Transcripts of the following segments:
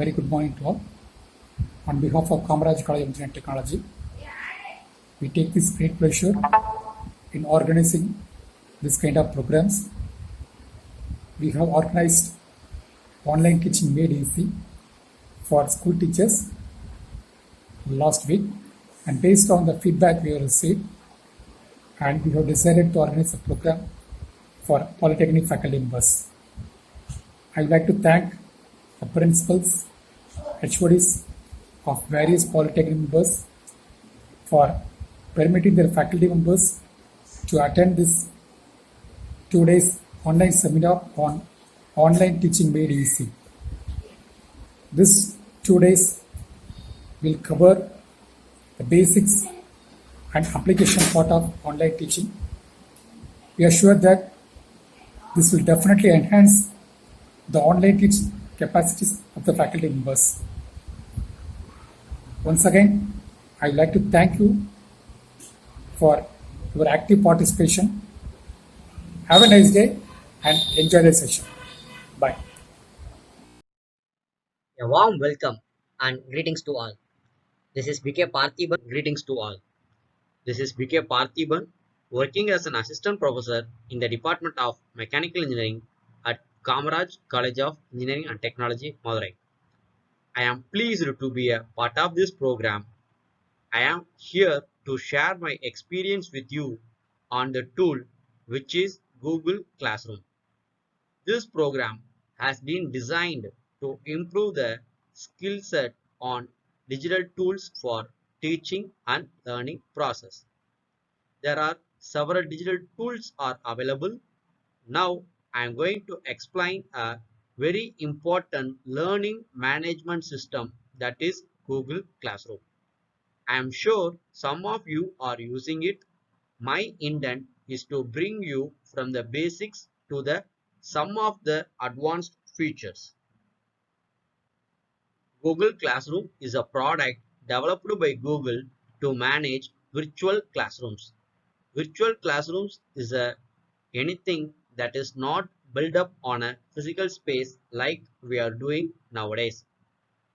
very good morning to all. On behalf of Kamaraj College of Engineering and Technology, we take this great pleasure in organizing this kind of programs. We have organized online teaching made easy for school teachers last week, and based on the feedback we have received, and we have decided to organize a program for Polytechnic faculty members. I would like to thank the principals, HODs of various Polytechnic members for permitting their faculty members to attend this 2 days online seminar on online teaching made easy. This 2 days will cover the basics and application part of online teaching. We are sure that this will definitely enhance the online teaching capacities of the faculty members. Once again, I would like to thank you for your active participation. Have a nice day and enjoy the session. Bye. A warm welcome and greetings to all. This is BK Parthiban. Greetings to all. This is BK Parthiban, working as an assistant professor in the Department of Mechanical Engineering at Kamaraj College of Engineering and Technology, Madurai. I am pleased to be a part of this program. I am here to share my experience with you on the tool which is Google Classroom. This program has been designed to improve the skill set on digital tools for teaching and learning process. There are several digital tools are available. Now I am going to explain a very important learning management system, that is Google Classroom. I am sure some of you are using it. My intent is to bring you from the basics to the some of the advanced features. Google Classroom is a product developed by Google to manage virtual classrooms. Virtual classrooms is anything that is not built up on a physical space like we are doing nowadays.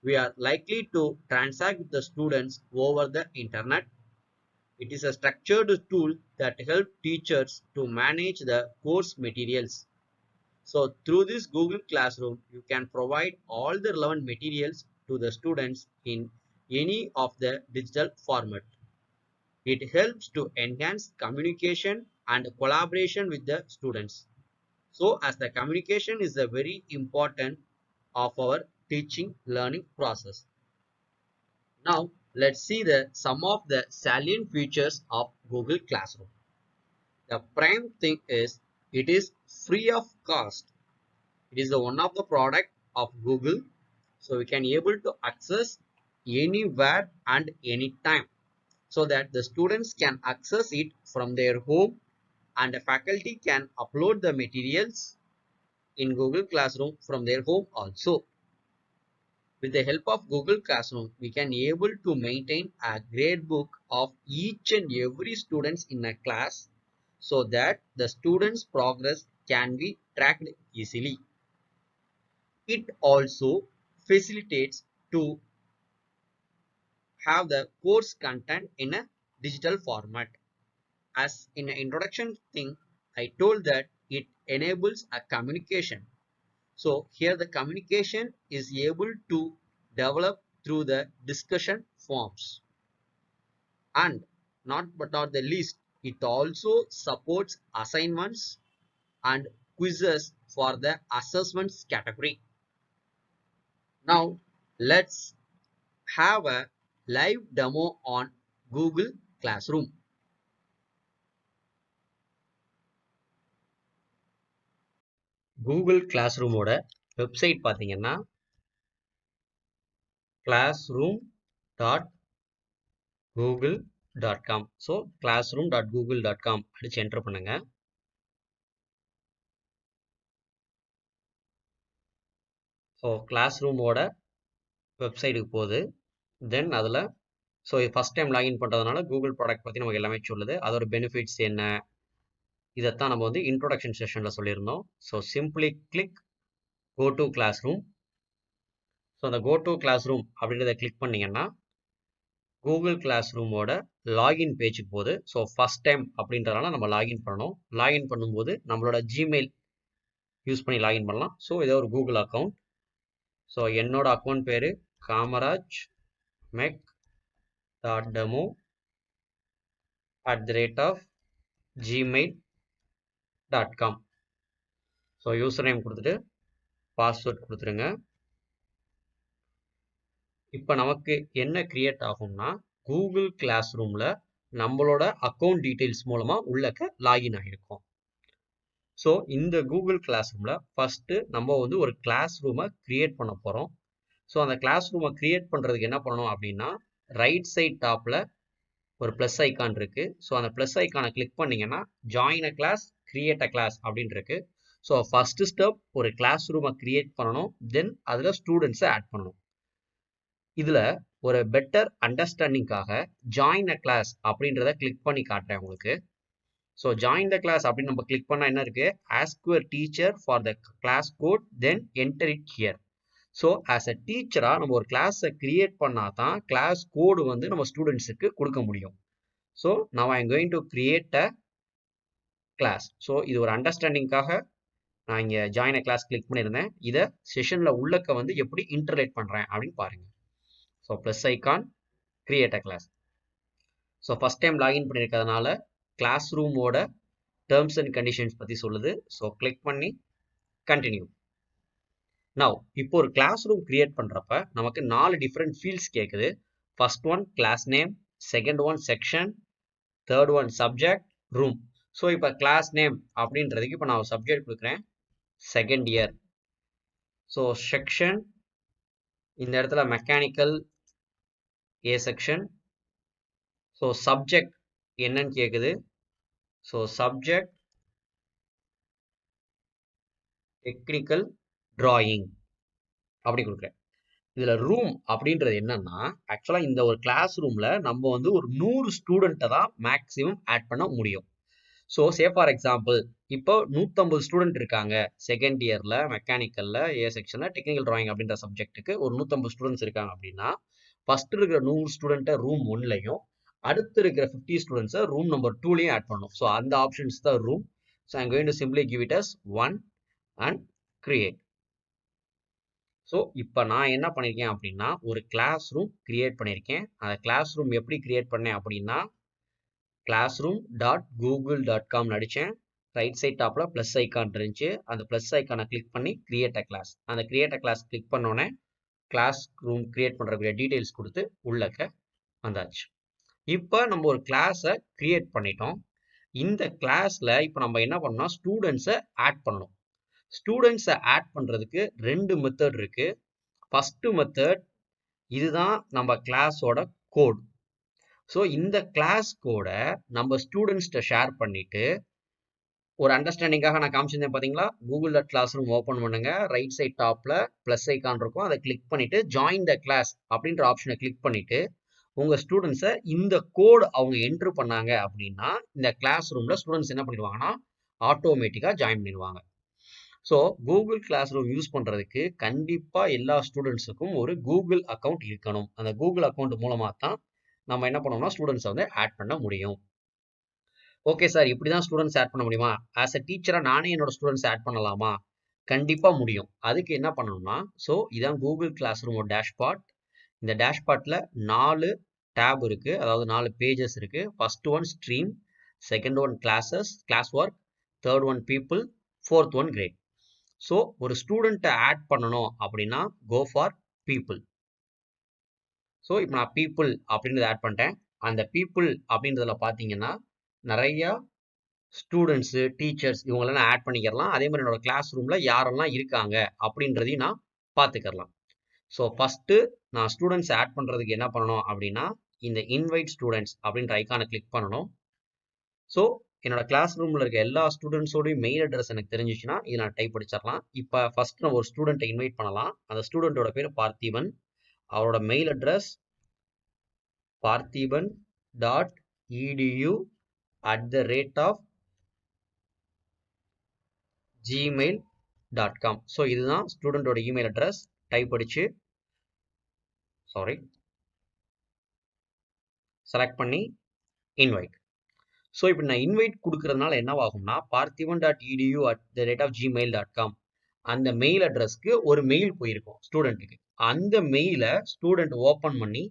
We are likely to transact with the students over the internet. It is a structured tool that helps teachers to manage the course materials. So through this Google Classroom, you can provide all the relevant materials to the students in any of the digital format. It helps to enhance communication and collaboration with the students. So as the communication is a very important of our teaching learning process. Now let's see some of the salient features of Google Classroom. The prime thing is it is free of cost. It is one of the product of Google, so we can able to access anywhere and anytime, so that the students can access it from their home and the faculty can upload the materials in Google Classroom from their home also. With the help of Google Classroom, we can able to maintain a grade book of each and every students in a class, so that the students' progress can be tracked easily. It also facilitates to have the course content in a digital format. As in an introduction thing, I told that it enables a communication. So here the communication is able to develop through the discussion forms. And not the least, it also supports assignments and quizzes for the assessments category. Now let's have a live demo on Google Classroom. Google Classroom ஓட website பார்த்தீங்கன்னா classroom.google.com. So classroom.google.com அடிச்சு enter பண்ணுங்க. So கிளாஸ்ரூமோட வெப்சைட்டுக்கு போகுது. தென் அதில் so first time login பண்ணுறதுனால Google product பற்றி நமக்கு எல்லாமே சொல்லுது. அதோட பெனிஃபிட்ஸ் என்ன, இதைத்தான் நம்ம வந்து இன்ட்ரோடக்ஷன் செஷனில் சொல்லியிருந்தோம். So simply click go to classroom. So அந்த கோ டு கிளாஸ் ரூம் அப்படின்றத கிளிக் பண்ணிங்கன்னா கூகுள் கிளாஸ் ரூமோட லாகின் பேஜுக்கு போகுது. ஸோ ஃபஸ்ட் டைம் அப்படின்றதுனால நம்ம லாகின் பண்ணணும். லாகின் பண்ணும்போது நம்மளோட ஜிமெயில் யூஸ் பண்ணி லாகின் பண்ணலாம். ஸோ இதோ ஒரு கூகுள் அக்கௌண்ட். ஸோ என்னோட அக்கௌண்ட் பேர் Kamaraj mec dot demo @gmail.com. So user name கொடுத்துட்டு பாஸ்வேர்ட் கொடுத்துருங்க. இப்போ நமக்கு என்ன கிரியேட் ஆகும்னா கூகுள் கிளாஸ் ரூமில் நம்மளோட அக்கௌண்ட் டீட்டெயில்ஸ் மூலமாக உள்ளக்க லாகின் ஆகிருக்கும். ஸோ இந்த கூகுள் கிளாஸ் ரூமில் ஃபஸ்ட்டு நம்ம வந்து ஒரு கிளாஸ் ரூமை கிரியேட் பண்ண போகிறோம். ஸோ அந்த கிளாஸ் ரூமை கிரியேட் பண்ணுறதுக்கு என்ன பண்ணணும் அப்படின்னா ரைட் சைட் டாப்பில் ஒரு ப்ளஸ் ஐக்கான் இருக்குது. ஸோ அந்த ப்ளஸ் ஐக்கானை கிளிக் பண்ணிங்கன்னா join a class create a class அப்படின்னு இருக்கு. ஸோ ஃபஸ்ட்டு ஸ்டெப் ஒரு கிளாஸ் ரூமை கிரியேட் பண்ணணும். தென் அதில் ஸ்டூடெண்ட்ஸை ஆட் பண்ணணும். இதில் ஒரு பெட்டர் அண்டர்ஸ்டாண்டிங்காக ஜாயின் அ கிளாஸ் அப்படின்றத கிளிக் பண்ணி காட்டுறேன் உங்களுக்கு. ஸோ ஜாயின் த கிளாஸ் அப்படின்னு நம்ம கிளிக் பண்ணால் என்ன இருக்குது, ask your teacher for the class code then enter it here. So as a டீச்சராக நம்ம ஒரு கிளாஸை கிரியேட் பண்ணால் தான் கிளாஸ் கோடு வந்து நம்ம ஸ்டூடெண்ட்ஸுக்கு கொடுக்க முடியும். So now I am going to create a class. So இது ஒரு அண்டர்ஸ்டாண்டிங்காக நான் இங்கே ஜாயின் அ கிளாஸ் கிளிக் பண்ணியிருந்தேன். இதை செஷனில் உள்ளக்க வந்து எப்படி இன்டர்லேட் பண்ணுறேன் அப்படின்னு பாருங்கள். So plus icon create a class. So first time login பண்ணியிருக்கிறதுனால கிளாஸ் ரூமோட டேர்ம்ஸ் அண்ட் கண்டிஷன்ஸ் பற்றி சொல்லுது. ஸோ கிளிக் பண்ணி கண்டினியூ. நவ் இப்போ ஒரு கிளாஸ் ரூம் கிரியேட் பண்ணுறப்ப நமக்கு 4 டிஃப்ரெண்ட் ஃபீல்ட்ஸ் கேட்குது. First one class name, second one section, third one subject, room. So இப்போ கிளாஸ் நேம் அப்படின்றதுக்கு இப்போ நான் ஒரு சப்ஜெக்ட் கொடுக்குறேன், செகண்ட் இயர். ஸோ செக்ஷன் இந்த இடத்துல mechanical A section. So subject என்னன்னு கேட்குது. ஸோ சப்ஜெக்ட் டெக்னிக்கல் டிராயிங் அப்படி கொடுக்குறேன். இதில் ரூம் அப்படின்றது என்னன்னா ஆக்சுவலாக இந்த ஒரு கிளாஸ் ரூமில் நம்ம வந்து ஒரு 100 ஸ்டூடெண்ட்டை தான் மேக்ஸிமம் ஆட் பண்ண முடியும். ஸோ சே ஃபார் எக்ஸாம்பிள் இப்போ 150 ஸ்டூடெண்ட் இருக்காங்க செகண்ட் இயரில் மெக்கானிக்கலில் ஏ செக்ஷனில் டெக்னிக்கல் டிராயிங் அப்படின்ற சப்ஜெக்ட்டுக்கு ஒரு 150 ஸ்டூடெண்ட்ஸ் இருக்காங்க அப்படின்னா ஃபர்ஸ்ட் இருக்கிற 100 ஸ்டூடெண்ட்டை ரூம் 1லையும் அடுத்து இருக்கிற 50 ஸ்டூடெண்ட்ஸை ரூம் நம்பர் 2லையும் ஆட் பண்ணணும். ஸோ அந்த ஆப்ஷன்ஸ் தான் room. So I'm going to simply give it as 1 and create. So இப்போ நான் என்ன பண்ணியிருக்கேன் அப்படின்னா ஒரு கிளாஸ் ரூம் கிரியேட் பண்ணியிருக்கேன். அந்த கிளாஸ் ரூம் எப்படி கிரியேட் பண்ணேன் அப்படின்னா classroom.google.com அடித்தேன். ரைட் சைட் டாப்பில் ப்ளஸ் ஐக்கான் இருந்துச்சு. அந்த ப்ளஸ் ஐக்கானை கிளிக் பண்ணி கிரியேட் அ கிளாஸ். அந்த கிரியேட் அ கிளாஸ் கிளிக் பண்ணோன்னே கிளாஸ் ரூம் கிரியேட் பண்ணுறக்கூடிய டீட்டெயில்ஸ் கொடுத்து உள்ளக்க வந்தாச்சு. இப்போ நம்ம ஒரு கிளாஸை கிரியேட் பண்ணிட்டோம். இந்த கிளாஸில் இப்போ நம்ம என்ன பண்ணோம்னா ஸ்டூடெண்ட்ஸை ஆட் பண்ணணும். ஸ்டூடெண்ட்ஸை ஆட் பண்ணுறதுக்கு 2 மெத்தட் இருக்குது. ஃபஸ்ட்டு மெத்தட் இதுதான் நம்ம கிளாஸோட கோட். ஸோ இந்த கிளாஸ் கோடை நம்ம ஸ்டூடெண்ட்ஸ்கிட்ட ஷேர் பண்ணிட்டு ஒரு அண்டர்ஸ்டாண்டிங்காக நான் காமிச்சிருந்தேன் பார்த்தீங்களா, கூகுள் கிளாஸ் ரூம் ஓப்பன் பண்ணுங்க. ரைட் சைட் டாப்பில் ப்ளஸ் ஐக்கான் இருக்கும். அதை கிளிக் பண்ணிட்டு ஜாயின் த கிளாஸ் அப்படின்ற ஆப்ஷனை கிளிக் பண்ணிட்டு உங்கள் ஸ்டூடெண்ட்ஸை இந்த கோடு அவங்க என்ட்ரு பண்ணாங்க அப்படின்னா இந்த கிளாஸ் ரூமில் ஸ்டூடெண்ட்ஸ் என்ன பண்ணிடுவாங்கன்னா ஆட்டோமேட்டிக்காக ஜாயின் பண்ணிடுவாங்க. So Google classroom use பண்ணுறதுக்கு கண்டிப்பாக எல்லா ஸ்டூடெண்ட்ஸுக்கும் ஒரு கூகுள் அக்கௌண்ட் இருக்கணும். அந்த கூகுள் அக்கௌண்ட் மூலமாக தான் நம்ம என்ன பண்ணோம்னா ஸ்டூடெண்ட்ஸை வந்து ஆட் பண்ண முடியும். ஓகே சார், இப்படி தான் ஸ்டூடெண்ட்ஸ் ஆட் பண்ண முடியுமா? ஆஸ் அ டீச்சராக நானே என்னோட ஸ்டூடெண்ட்ஸ் ஆட் பண்ணலாமா? கண்டிப்பாக முடியும். அதுக்கு என்ன பண்ணணும்னா இதான் கூகுள் கிளாஸ் ரூமோட டேஷ்பாட். இந்த டேஷ்பாட்டில் 4 டேப் இருக்குது, அதாவது 4 பேஜஸ் இருக்குது. First one stream, second one classes, classwork, third one people, fourth one grade. So ஒரு ஸ்டூடெண்ட்டை ஆட் பண்ணணும் அப்படின்னா கோ ஃபார் பீப்புள். ஸோ இப்போ நான் பீப்புள் அப்படின்றத ஆட் பண்ணிட்டேன். அந்த பீப்புள் அப்படின்றதுல பார்த்தீங்கன்னா நிறையா ஸ்டூடெண்ட்ஸு, டீச்சர்ஸ் இவங்களெல்லாம் நான் ஆட் பண்ணிக்கிறலாம். அதே மாதிரி என்னோட கிளாஸ் ரூமில் யாரெல்லாம் இருக்காங்க அப்படின்றதையும் நான் பார்த்துக்கலாம். ஸோ ஃபஸ்ட்டு நான் ஸ்டூடெண்ட்ஸ் ஆட் பண்ணுறதுக்கு என்ன பண்ணணும் அப்படின்னா இந்த இன்வைட் ஸ்டூடெண்ட்ஸ் அப்படின்ற ஐக்கானை கிளிக் பண்ணணும். ஸோ என்னோட கிளாஸ் ரூமில் இருக்க எல்லா ஸ்டூடெண்ட்ஸோடைய மெயில் அட்ரஸ் எனக்கு தெரிஞ்சிச்சுன்னா இது நான் டைப் அடிச்சிடலாம். இப்போ ஃபர்ஸ்ட் நான் ஒரு ஸ்டூடெண்ட்டை இன்வைட் பண்ணலாம். அந்த ஸ்டூடெண்ட்டோட பேர் பார்த்திபன். அவரோட மெயில் அட்ரஸ் parthiban.edu@gmail.com. ஸோ இதுதான் ஸ்டூடெண்ட்டோட இமெயில் அட்ரஸ். டைப் அடித்து செலக்ட் பண்ணி இன்வைட். ஸோ இப்போ நான் இன்வைட் கொடுக்கறதுனால என்னவாகும்னா parthivan.edu@gmail.com அந்த மெயில் அட்ரஸ்க்கு ஒரு மெயில் போயிருக்கும் ஸ்டூடெண்ட்டுக்கு. அந்த மெயிலை ஸ்டூடெண்ட் ஓப்பன் பண்ணி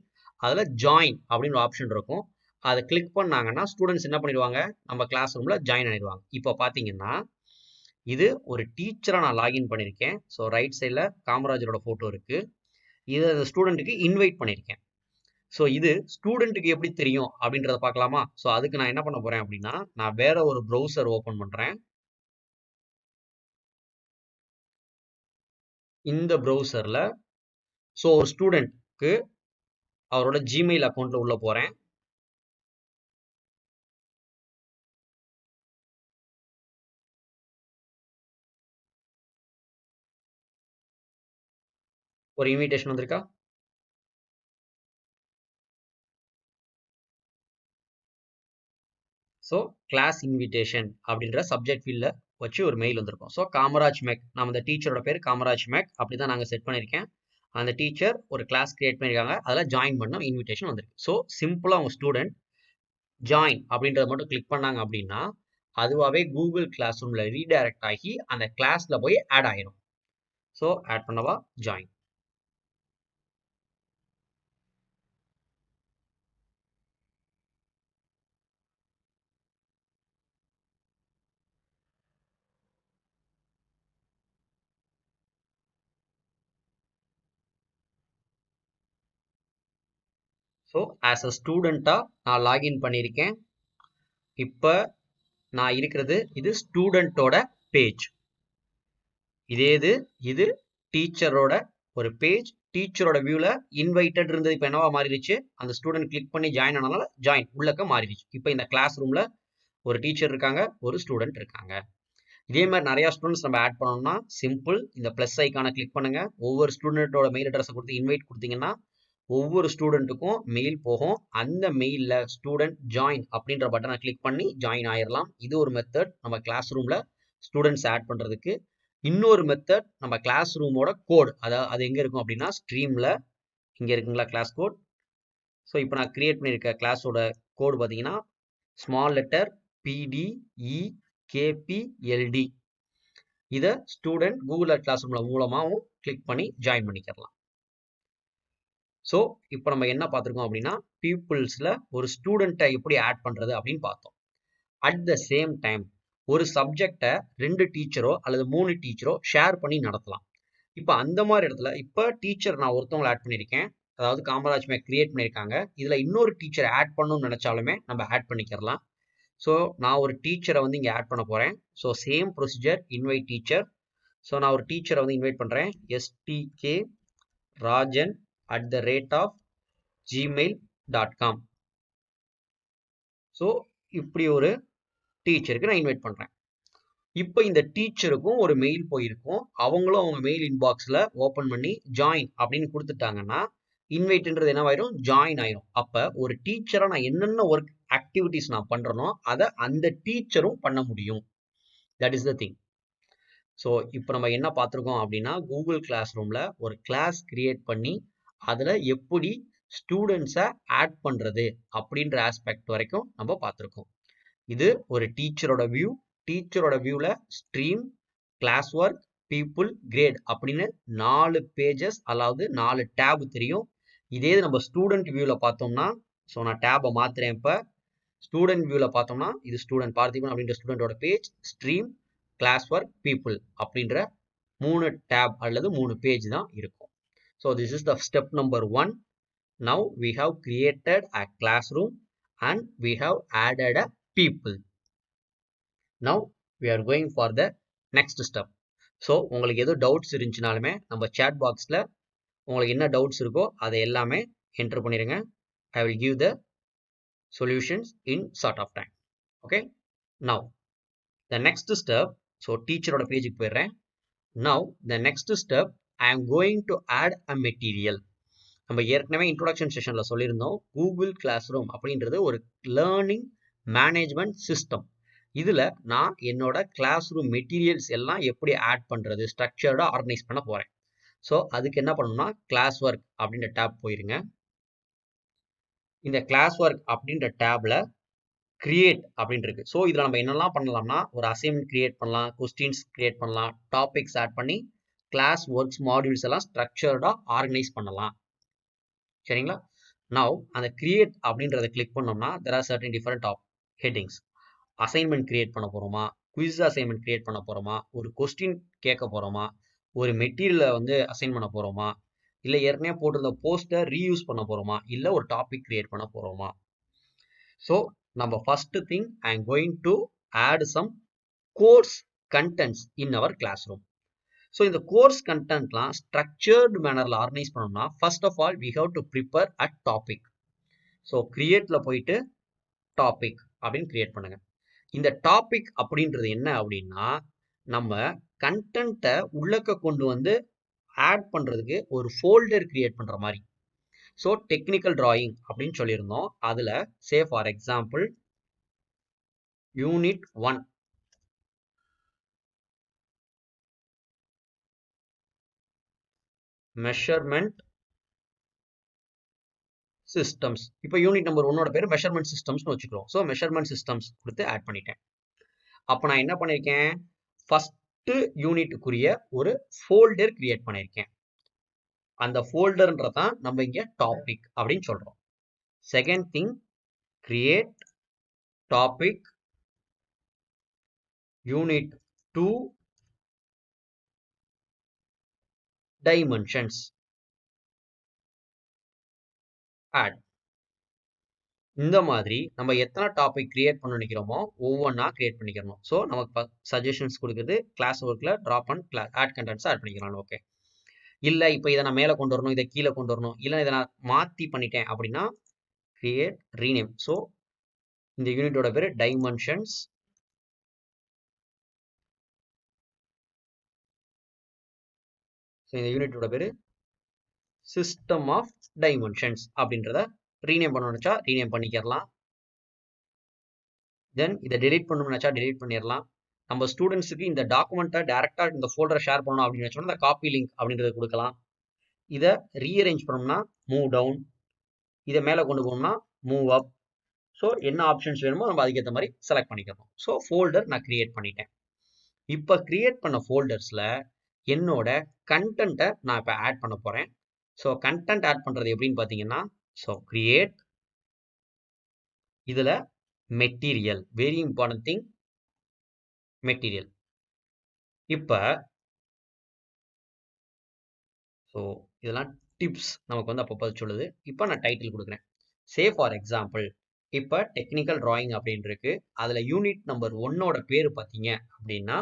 அதில் ஜாயின் அப்படின்னு ஒரு ஆப்ஷன் இருக்கும். அதை கிளிக் பண்ணாங்கன்னா ஸ்டூடெண்ட்ஸ் என்ன பண்ணிடுவாங்க, நம்ம கிளாஸ் ரூமில் ஜாயின் ஆகிடுவாங்க. இப்போ பார்த்தீங்கன்னா இது ஒரு டீச்சராக நான் லாகின் பண்ணியிருக்கேன். ஸோ ரைட் சைடில் காமராஜரோட ஃபோட்டோ இருக்குது. இதை அந்த ஸ்டூடெண்ட்டுக்கு இன்வைட் பண்ணியிருக்கேன். ஸோ இது ஸ்டூடெண்ட்டுக்கு எப்படி தெரியும் அப்படின்றத பார்க்கலாமா? ஸோ அதுக்கு நான் என்ன பண்ண போகிறேன் அப்படின்னா, நான் வேற ஒரு ப்ரௌசர் ஓப்பன் பண்ணுறேன். இந்த ப்ரௌசரில் ஸோ ஒரு ஸ்டூடெண்ட்க்கு அவரோட ஜிமெயில் அக்கௌண்ட்டில் உள்ள போகிறேன். ஒரு இன்விடேஷன் வந்திருக்கா? ஸோ கிளாஸ் இன்விடேஷன் அப்படின்ற சப்ஜெக்ட் ஃபீல்டில் வச்சு ஒரு மெயில் வந்திருக்கும். ஸோ காமராஜ் மேக், நம்ம இந்த டீச்சரோட பேர் காமராஜ் மேக், அப்படி தான் நாங்கள் செட் பண்ணியிருக்கேன். அந்த டீச்சர் ஒரு கிளாஸ் கிரியேட் பண்ணியிருக்காங்க, அதில் ஜாயின் பண்ண இன்விடேஷன் வந்திருக்கு. ஸோ சிம்பிளாக அவங்க ஸ்டூடெண்ட் ஜாயின் அப்படின்றத மட்டும் கிளிக் பண்ணாங்க அப்படின்னா அதுவாகவே கூகுள் கிளாஸ் ரூமில் ரீடைரக்ட் ஆகி அந்த கிளாஸில் போய் ஆட் ஆயிரும். ஸோ ஆட் பண்ணவா ஜாயின். ஸோ ஆஸ் அ ஸ்டூடெண்ட்டாக நான் லாகின் பண்ணியிருக்கேன். இப்போ நான் இருக்கிறது இது ஸ்டூடெண்ட்டோட பேஜ். இது டீச்சரோட ஒரு பேஜ். டீச்சரோட வியூவில் இன்வைட்டட் இருந்தது, இப்போ என்னவா மாறிடுச்சு, அந்த ஸ்டூடெண்ட் கிளிக் பண்ணி ஜாயின் ஆனதுனால ஜாயின் உள்ளக்க மாறிடுச்சு. இப்போ இந்த கிளாஸ் ரூமில் ஒரு டீச்சர் இருக்காங்க, ஒரு ஸ்டூடெண்ட் இருக்காங்க. இதே மாதிரி நிறைய ஸ்டூடெண்ட்ஸ் நம்ம ஆட் பண்ணோம்னா சிம்பிள், இந்த ப்ளஸ் ஐக்கானை கிளிக் பண்ணுங்க. ஒவ்வொரு ஸ்டூடெண்ட்டோட மெயில் அட்ரஸை கொடுத்து இன்வைட் கொடுத்தீங்கன்னா ஒவ்வொரு ஸ்டூடெண்ட்டுக்கும் மெயில் போகும். அந்த மெயிலில் ஸ்டூடெண்ட் ஜாயின் அப்படின்ற பட்டனை கிளிக் பண்ணி ஜாயின் ஆயிடலாம். இது ஒரு மெத்தட் நம்ம கிளாஸ் ரூமில் ஸ்டூடெண்ட்ஸ் ஆட் பண்ணுறதுக்கு. இன்னொரு மெத்தட் நம்ம கிளாஸ் ரூமோட கோட், அதாவது அது எங்கே இருக்கும் அப்படின்னா ஸ்ட்ரீமில் இங்கே இருக்குங்களா கிளாஸ் கோட். ஸோ இப்போ நான் கிரியேட் பண்ணியிருக்க கிளாஸோட கோடு பார்த்தீங்கன்னா ஸ்மால் லெட்டர் PDEKPLD. இதை ஸ்டூடெண்ட் கூகுள் கிளாஸ் ரூம் மூலமாகவும் கிளிக் பண்ணி ஜாயின் பண்ணிக்கலாம். ஸோ இப்போ நம்ம என்ன பார்த்துருக்கோம் அப்படின்னா பீப்புள்ஸில் ஒரு ஸ்டூடெண்ட்டை எப்படி ஆட் பண்ணுறது அப்படின்னு பார்த்தோம். அட் த சேம் டைம் ஒரு சப்ஜெக்டை 2 டீச்சரோ அல்லது 3 டீச்சரோ ஷேர் பண்ணி நடத்தலாம். இப்போ அந்த மாதிரி இடத்துல இப்போ டீச்சர் நான் ஒருத்தவங்களை ஆட் பண்ணியிருக்கேன், அதாவது காமராஜ் மேக் கிரியேட் பண்ணியிருக்காங்க. இதில் இன்னொரு டீச்சரை ஆட் பண்ணணும்னு நினச்சாலுமே நம்ம ஆட் பண்ணிக்கிறலாம். ஸோ நான் ஒரு டீச்சரை வந்து இங்கே ஆட் பண்ண போகிறேன். So same procedure, invite teacher. So நான் ஒரு டீச்சரை வந்து இன்வைட் பண்ணுறேன், stkrajan@gmail.com. ஸோ இப்படி ஒரு டீச்சருக்கு நான் இன்வைட் பண்ணுறேன். இப்போ இந்த டீச்சருக்கும் ஒரு மெயில் போயிருக்கும். அவங்களும் அவங்க மெயில் இன்பாக்ஸில் ஓப்பன் பண்ணி ஜாயின் அப்படின்னு கொடுத்துட்டாங்கன்னா இன்வைட்ன்றது என்னவாயிரும், ஜாயின் ஆயிரும். அப்போ ஒரு டீச்சராக நான் என்னென்ன ஒர்க் ஆக்டிவிட்டிஸ் நான் பண்ணுறனோ அதை அந்த டீச்சரும் பண்ண முடியும். That is the thing. So இப்போ நம்ம என்ன பார்த்துருக்கோம் அப்படின்னா கூகுள் கிளாஸ் ரூமில் ஒரு கிளாஸ் கிரியேட் பண்ணி அதில் எப்படி ஸ்டூடெண்ட்ஸை ஆட் பண்ணுறது அப்படின்ற ஆஸ்பெக்ட் வரைக்கும் நம்ம பார்த்துருக்கோம். இது ஒரு டீச்சரோட வியூ. டீச்சரோட வியூவில் stream, class work, people, grade அப்படின்னு 4 பேஜஸ், அதாவது 4 டேப் தெரியும். இதே நம்ம ஸ்டூடெண்ட் வியூவில் பார்த்தோம்னா, ஸோ நான் டேபை மாற்றுறேன். இப்போ ஸ்டூடெண்ட் வியூவில் பார்த்தோம்னா இது ஸ்டூடெண்ட் பார்த்திபன் அப்படின்ற ஸ்டூடெண்டோட page, stream, class work, people அப்படின்ற 3 டேப் அல்லது 3 பேஜ் தான் இருக்கும். So this is the step number 1. Now we have created a classroom and we have added a people. Now we are going for the next step. So உங்களுக்கு எதுவும் doubts இருந்துச்சுனாலுமே நம்ம chat பாக்ஸில் உங்களுக்கு என்ன doubts இருக்கோ அதை எல்லாமே என்டர் பண்ணிடுங்க. I will give the solutions in short of time. Okay, now the next step. So டீச்சரோட பேஜுக்கு போயிடுறேன். Now the next step, I am going to add a material. நம்ம ஏற்கனவே இன்ட்ரோடக்ஷன் செஷனில் சொல்லியிருந்தோம், கூகுள் கிளாஸ் ரூம் அப்படின்றது ஒரு லேர்னிங் மேனேஜ்மெண்ட் சிஸ்டம். இதில் நான் என்னோட கிளாஸ் ரூம் மெட்டீரியல்ஸ் எல்லாம் எப்படி ஆட் பண்ணுறது, ஸ்ட்ரக்சர்டாக ஆர்கனைஸ் பண்ண போகிறேன். ஸோ அதுக்கு என்ன பண்ணணும்னா கிளாஸ் ஒர்க் அப்படின்ற டேப் போயிருங்க. இந்த கிளாஸ் ஒர்க் அப்படின்ற டேப்ல கிரியேட் அப்படின்னு இருக்கு. ஸோ இதில் நம்ம என்னெல்லாம் பண்ணலாம்னா ஒரு அசைன்மெண்ட் கிரியேட் பண்ணலாம், கொஸ்டின்ஸ் கிரியேட் பண்ணலாம், டாபிக்ஸ் ஆட் பண்ணி கிளாஸ் ஒர்க்ஸ் மாடியூல்ஸ் எல்லாம் ஸ்ட்ரக்சர்டாக ஆர்கனைஸ் பண்ணலாம். சரிங்களா? நவ் அந்த கிரியேட் அப்படின்றத கிளிக் பண்ணோம்னா there are certain different top headings. Assignment create பண்ண போறோமா, குவிஸ் அசைன்மெண்ட் கிரியேட் பண்ண போறோமா, ஒரு கொஸ்டின் கேட்க போறோமா, ஒரு மெட்டீரியலை வந்து அசைன் பண்ண போறோமா, இல்லை ஏற்கனவே போட்டிருந்த போஸ்ட்டை ரீயூஸ் பண்ண போறோமா, இல்லை ஒரு டாபிக் கிரியேட் பண்ண போறோமா. ஸோ நம்ம first thing I am going to add some course contents in our class room. So இந்த கோர்ஸ் கண்டென்ட்லாம் ஸ்ட்ரக்சர்டு மேனரில் ஆர்கனைஸ் பண்ணோம்னா first of all we have to prepare a topic. So கிரியேட்ல போயிட்டு topic அப்படின்னு கிரியேட் பண்ணுங்க. இந்த டாபிக் அப்படின்றது என்ன அப்படின்னா நம்ம கண்டென்ட்டை உள்ளக்க கொண்டு வந்து ஆட் பண்றதுக்கு ஒரு ஃபோல்டர் கிரியேட் பண்ற மாதிரி. ஸோ டெக்னிக்கல் டிராயிங் அப்படின்னு சொல்லியிருந்தோம். அதுல say for example unit 1 measurement systems. இப்போ யூனிட் நம்பர் 1ஓட பேர் மெஷர்மெண்ட் சிஸ்டம்ஸ்னு வச்சுக்கிறோம். ஸோ மெஷர்மெண்ட் சிஸ்டம்ஸ் கொடுத்து ஆட் பண்ணிட்டேன். அப்போ நான் என்ன பண்ணியிருக்கேன், ஃபர்ஸ்ட் யூனிட்டுக்குரிய ஒரு ஃபோல்டர் கிரியேட் பண்ணியிருக்கேன். அந்த ஃபோல்டர்ன்றதான் நம்ம இங்க டாபிக் அப்படின்னு சொல்றோம். Second thing create topic unit 2 dimensions add. இந்த மாதிரி நம்ம எத்தனை டாபிக் கிரியேட் பண்ண நினைக்கிறோமோ ஒவ்வொன்றா கிரியேட் பண்ணிக்கிறோம். ஸோ நமக்கு சஜஷன்ஸ் கொடுக்குது, கிளாஸ் ஒர்க்கில் drop and add contents add பண்ணிக்கலாம். ஓகே, இல்லை இப்போ இதை நான் மேலே கொண்டு வரணும், இதை கீழே கொண்டு வரணும், இல்லை இதை நான் மாற்றி பண்ணிட்டேன் அப்படின்னா கிரியேட் ரீநேம். ஸோ இந்த யூனிட்டோட பேர் டைமென்ஷன்ஸ். இந்த யூனிட்டோட பேர் சிஸ்டம் ஆஃப் டைமென்ஷன்ஸ் அப்படின்றத ரீநேம் பண்ண நினைச்சா ரீநேம் பண்ணிக்கிறலாம். தென் இதை டெலீட் பண்ணணும்னு நினைச்சா டெலீட் பண்ணிடலாம். நம்ம ஸ்டூடெண்ட்ஸுக்கு இந்த டாக்குமெண்ட்டை டேரக்டா இந்த ஃபோல்டரை ஷேர் பண்ணணும் அப்படின்னு நினைச்சோம்னா இந்த காப்பி லிங்க் அப்படின்றத கொடுக்கலாம். இதை ரீஅரேஞ்ச் பண்ணோம்னா மூவ் டவுன், இதை மேலே கொண்டு போகணும்னா மூவ் அப். ஸோ என்ன ஆப்ஷன்ஸ் வேணுமோ நம்ம அதுக்கேற்ற மாதிரி செலக்ட் பண்ணிக்கணும். ஸோ ஃபோல்டர் நான் கிரியேட் பண்ணிட்டேன். இப்போ கிரியேட் பண்ண ஃபோல்டர்ஸில் என்னோட கண்டென்ட்டை நான் இப்போ ஆட் பண்ண போகிறேன். ஸோ கண்டென்ட் ஆட் பண்ணுறது எப்படின்னு பார்த்தீங்கன்னா, ஸோ கிரியேட், இதில் material, very important thing material. இப்போ ஸோ இதெல்லாம் டிப்ஸ் நமக்கு வந்து அப்பப்போ சொல்லுது. இப்போ நான் டைட்டில் கொடுக்குறேன். சே ஃபார் எக்ஸாம்பிள் இப்போ டெக்னிக்கல் டிராயிங் அப்படின்னு இருக்கு. அதில் யூனிட் நம்பர் 1ஓட பேர் பார்த்தீங்க அப்படின்னா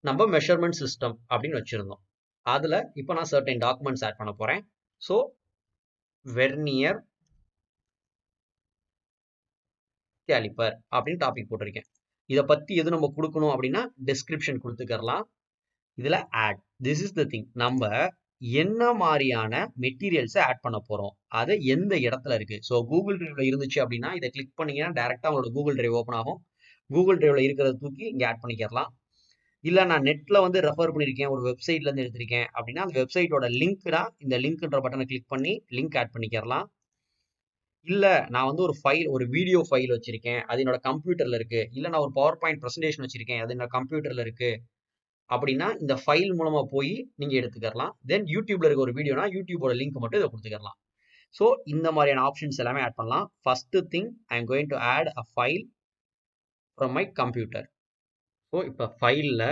நம்ம மெஷர்மெண்ட் சிஸ்டம் அப்படின்னு வச்சிருந்தோம். அதில் இப்போ நான் சர்டன் டாக்குமெண்ட்ஸ் ஆட் பண்ண போகிறேன். ஸோ வெர்னியர் கேலிப்பர் அப்படின்னு டாபிக் போட்டிருக்கேன். இதை பற்றி எது நம்ம கொடுக்கணும் அப்படின்னா டிஸ்கிரிப்ஷன் கொடுத்துக்கலாம். இதில் add, this is the thing, நம்ம என்ன மாதிரியான மெட்டீரியல்ஸை ஆட் பண்ண போகிறோம், அது எந்த இடத்துல இருக்கு. ஸோ கூகுள் டிரைவ்ல இருந்துச்சு அப்படின்னா இதை கிளிக் பண்ணீங்கன்னா டேரெக்டாக உங்களோட கூகுள் டிரைவ் ஓப்பன் ஆகும். கூகுள் டிரைவ்ல இருக்கிறத தூக்கி இங்கே ஆட் பண்ணிக்கலாம். இல்லை நான் நெட்டில் வந்து ரெஃபர் பண்ணியிருக்கேன், ஒரு வெப்சைட்லேருந்து எடுத்திருக்கேன் அப்படின்னா அந்த வெப்சைட்டோட லிங்க் தான் இந்த லிங்க்ன்ற பட்டனை கிளிக் பண்ணி லிங்க் ஆட் பண்ணிக்கலாம். இல்லை நான் வந்து ஒரு ஃபைல், ஒரு வீடியோ ஃபைல் வச்சிருக்கேன், அது என்னோட கம்ப்யூட்டரில் இருக்கு, இல்லை நான் ஒரு பவர் பாயிண்ட் ப்ரெசன்டேஷன் வச்சிருக்கேன், அது என்னோட கம்ப்யூட்டரில் இருக்கு அப்படின்னா இந்த ஃபைல் மூலமா போய் நீங்க எடுத்துக்கலாம். தென் யூடியூப்ல இருக்க ஒரு வீடியோனா யூடியூபோட லிங்க் மட்டும் இதை கொடுத்துக்கலாம். ஸோ இந்த மாதிரியான ஆப்ஷன்ஸ் எல்லாமே ஆட் பண்ணலாம். First thing I am going to add a file from my computer. So இப்போ ஃபைலில்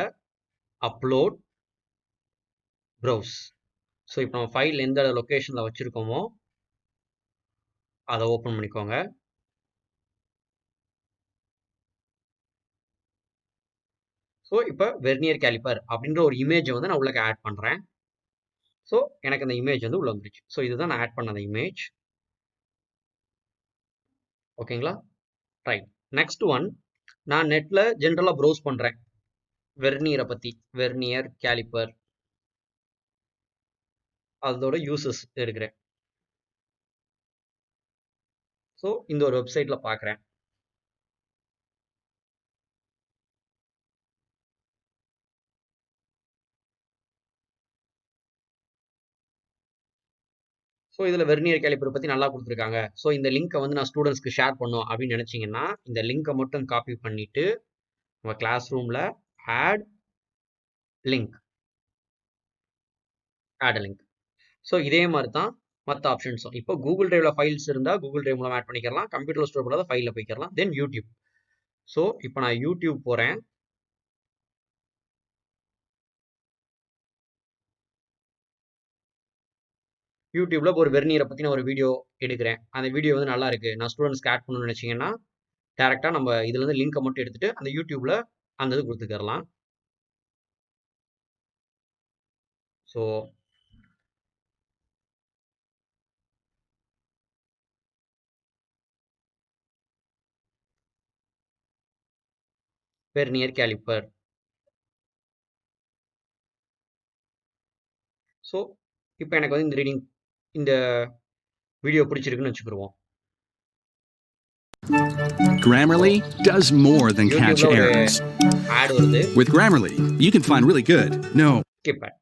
அப்லோட் ப்ரௌஸ். ஸோ இப்போ நம்ம ஃபைல் எந்த லொக்கேஷனில் வச்சுருக்கோமோ அதை ஓப்பன் பண்ணிக்கோங்க. ஸோ இப்போ வெர்னியர் கேலிப்பர் அப்படின்ற ஒரு இமேஜை வந்து நான் உள்ளே ஆட் பண்ணுறேன். ஸோ எனக்கு அந்த இமேஜ் வந்து உள்ள வந்துருச்சு. ஸோ இதுதான் நான் ஆட் பண்ண அந்த இமேஜ். ஓகேங்களா, ரைட். நெக்ஸ்ட் ஒன், நான் நெட்டில் ஜென்ரலாக ப்ரௌஸ் பண்ணுறேன் வெர்னியரை பற்றி, வெர்னியர் கேலிப்பர் அதோட யூசஸ் இருக்கிறேன். ஸோ இந்த ஒரு வெப்சைட்டில் பார்க்குறேன். ஸோ இதில் வெர்னியர் கேலிப்பர் பற்றி நல்லா கொடுத்துருக்காங்க. ஸோ இந்த லிங்க்கை வந்து நான் ஸ்டூடெண்ட்ஸ்க்கு ஷேர் பண்ணணும் அப்படின்னு நினச்சிங்கன்னா இந்த லிங்க்கை மட்டும் காப்பி பண்ணிவிட்டு நம்ம கிளாஸ் ரூமில் ஆட் லிங்க் ஸோ இதே மாதிரி தான் மற்ற ஆப்ஷன்ஸும். இப்போ கூகுள் டிரைவில் ஃபைல்ஸ் இருந்தால் கூகுள் டிரைவ் மூலம் ஆட் பண்ணிக்கலாம். கம்ப்யூட்டர் ஸ்டோர் பண்ணாத ஃபைலில் போய்க்கலாம். தென் யூடியூப். ஸோ இப்போ நான் யூடியூப் போகிறேன். யூடியூப்ல ஒரு வெர்னியரை பற்றி நான் ஒரு வீடியோ எடுக்கிறேன். அந்த வீடியோ வந்து நல்லா இருக்கு, நான் ஸ்டூடெண்ட்ஸ்க்கு ஆட் பண்ணணும்னு நினச்சிங்கன்னா டேரெக்டாக நம்ம இதுலேருந்து லிங்கை மட்டும் எடுத்துட்டு அந்த யூடியூப்ல அந்த இது கொடுத்துக்கலாம். So vernier caliper. ஸோ இப்போ எனக்கு வந்து இந்த ரீடிங் இந்த வீடியோ பிடிச்சிருக்குன்னு வச்சுக்கிடுவோம். Grammarly does more than catch errors. Add வருது. With Grammarly, you can find really good, no. Skip it.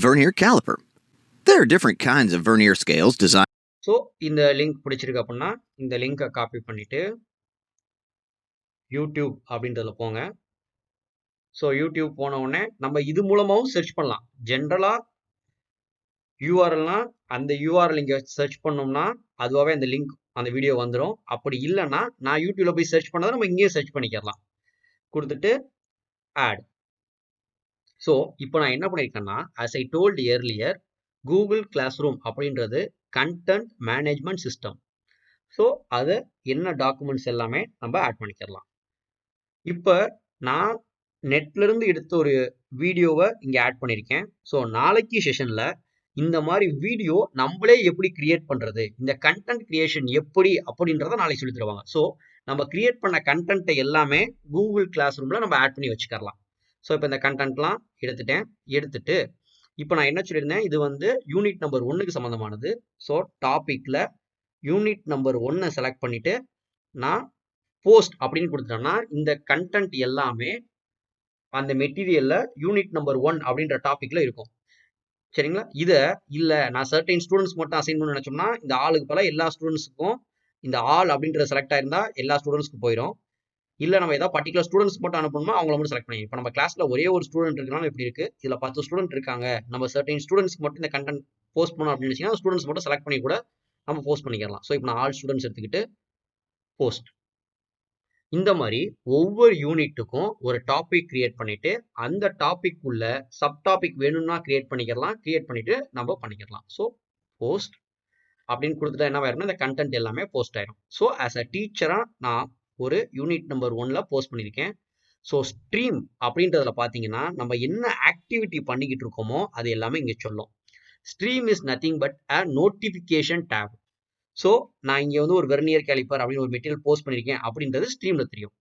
Vernier caliper. There are different kinds of vernier scales designed. So இந்த link பிடிச்சிருக்கு அப்படின்னா இந்த லிங்கை copy பண்ணிட்டு YouTube அப்படின்றதுல போங்க. So YouTube போன உடனே நம்ம இது மூலமாகவும் சர்ச் பண்ணலாம். ஜென்ரலாக யூஆர்எல்னால் அந்த யூஆர்எல் இங்கே சர்ச் பண்ணோம்னா அதுவாகவே அந்த லிங்க் அந்த வீடியோ வந்துடும். அப்படி இல்லைன்னா நான் யூடியூப்ல போய் சர்ச் பண்ணதை நம்ம இங்கேயே சர்ச் பண்ணிக்கலாம். கொடுத்துட்டு ஆட். ஸோ இப்போ நான் என்ன பண்ணியிருக்கேன்னா as I told earlier Google classroom அப்படின்றது கண்டென்ட் மேனேஜ்மெண்ட் சிஸ்டம். ஸோ அதை என்ன டாக்குமெண்ட்ஸ் எல்லாமே நம்ம ஆட் பண்ணிக்கலாம். இப்போ நான் நெட்லேருந்து எடுத்த ஒரு வீடியோவை இங்கே ஆட் பண்ணியிருக்கேன். ஸோ நாளைக்கு செஷனில் இந்த மாதிரி வீடியோ நம்மளே எப்படி கிரியேட் பண்ணுறது, இந்த கண்டென்ட் கிரியேஷன் எப்படி அப்படின்றத நாளைக்கு சொல்லி தருவாங்க. ஸோ நம்ம கிரியேட் பண்ண கண்டென்ட்டை எல்லாமே கூகுள் கிளாஸ் ரூமில் நம்ம ஆட் பண்ணி வச்சுக்கலாம். ஸோ இப்போ இந்த கண்டென்ட்லாம் எடுத்துட்டு இப்போ நான் என்ன சொல்லியிருந்தேன், இது வந்து யூனிட் நம்பர் 1க்கு சம்மந்தமானது. ஸோ டாப்பிக்கில் யூனிட் நம்பர் 1 செலக்ட் பண்ணிவிட்டு நான் போஸ்ட் அப்படின்னு கொடுத்துட்டேன்னா இந்த கண்டென்ட் எல்லாமே அந்த மெட்டீரியலில் யூனிட் நம்பர் 1 அப்படின்ற டாப்பிக்கில் இருக்கும். சரிங்களா? இதை இல்லை நான் சர்டைன் ஸ்டூடெண்ட்ஸ் மட்டும் அசைன் பண்ண நினச்சோம்னா இந்த ஆளுக்கு பல எல்லா ஸ்டூடெண்ட்ஸுக்கும் இந்த ஆல் அப்படின்ற செலக்ட் ஆயிருந்தால் எல்லா ஸ்டூடெண்ட்ஸ்க்கு போயிடும். இல்லை நம்ம ஏதாவது பர்டிகுலர் ஸ்டூடெண்ட்ஸ் மட்டும் அனுப்பணுமா அவங்கள மட்டும் செலக்ட் பண்ணி. இப்போ நம்ம கிளாஸில் ஒரே ஒரு ஸ்டூடெண்ட் இருக்கனால எப்படி இருக்குது, இதில் 10 ஸ்டூடெண்ட் இருக்காங்க, நம்ம சர்டைன் ஸ்டூடெண்ட்ஸ்க்கு மட்டும் இந்த கண்டென்ட் போஸ்ட் பண்ணோம் அப்படின்னு நினச்சிங்கன்னா ஸ்டூடெண்ட்ஸ் மட்டும் செலக்ட் பண்ணி கூட நம்ம போஸ்ட் பண்ணிக்கலாம். ஸோ இப்போ நான் ஆல் ஸ்டூடெண்ட்ஸ் எடுத்துக்கிட்டு போஸ்ட். இந்த மாதிரி ஒவ்வொரு யூனிட்டுக்கும் ஒரு டாபிக் கிரியேட் பண்ணிட்டு அந்த டாபிக் உள்ள சப் டாபிக் வேணும்னா கிரியேட் பண்ணிட்டு நம்ம பண்ணிக்கலாம். ஸோ போஸ்ட் அப்படின்னு கொடுத்துட்டா என்ன ஆயிரும்னா இந்த கண்டென்ட் எல்லாமே போஸ்ட் ஆயிடும். ஸோ ஆஸ் அ டீச்சராக நான் ஒரு யூனிட் நம்பர் 1ல போஸ்ட் பண்ணியிருக்கேன். ஸோ ஸ்ட்ரீம் அப்படின்றதுல பார்த்தீங்கன்னா நம்ம என்ன ஆக்டிவிட்டி பண்ணிக்கிட்டு இருக்கோமோ அது எல்லாமே இங்கே சொல்லும். Stream is nothing but a notification tab. So நான் இங்கே வந்து ஒரு வெர்னியர் கேலிப்பர் அப்படின்னு ஒரு மெட்டீரியல் போஸ்ட் பண்ணியிருக்கேன் அப்படின்றது ஸ்ட்ரீமில் தெரியும்.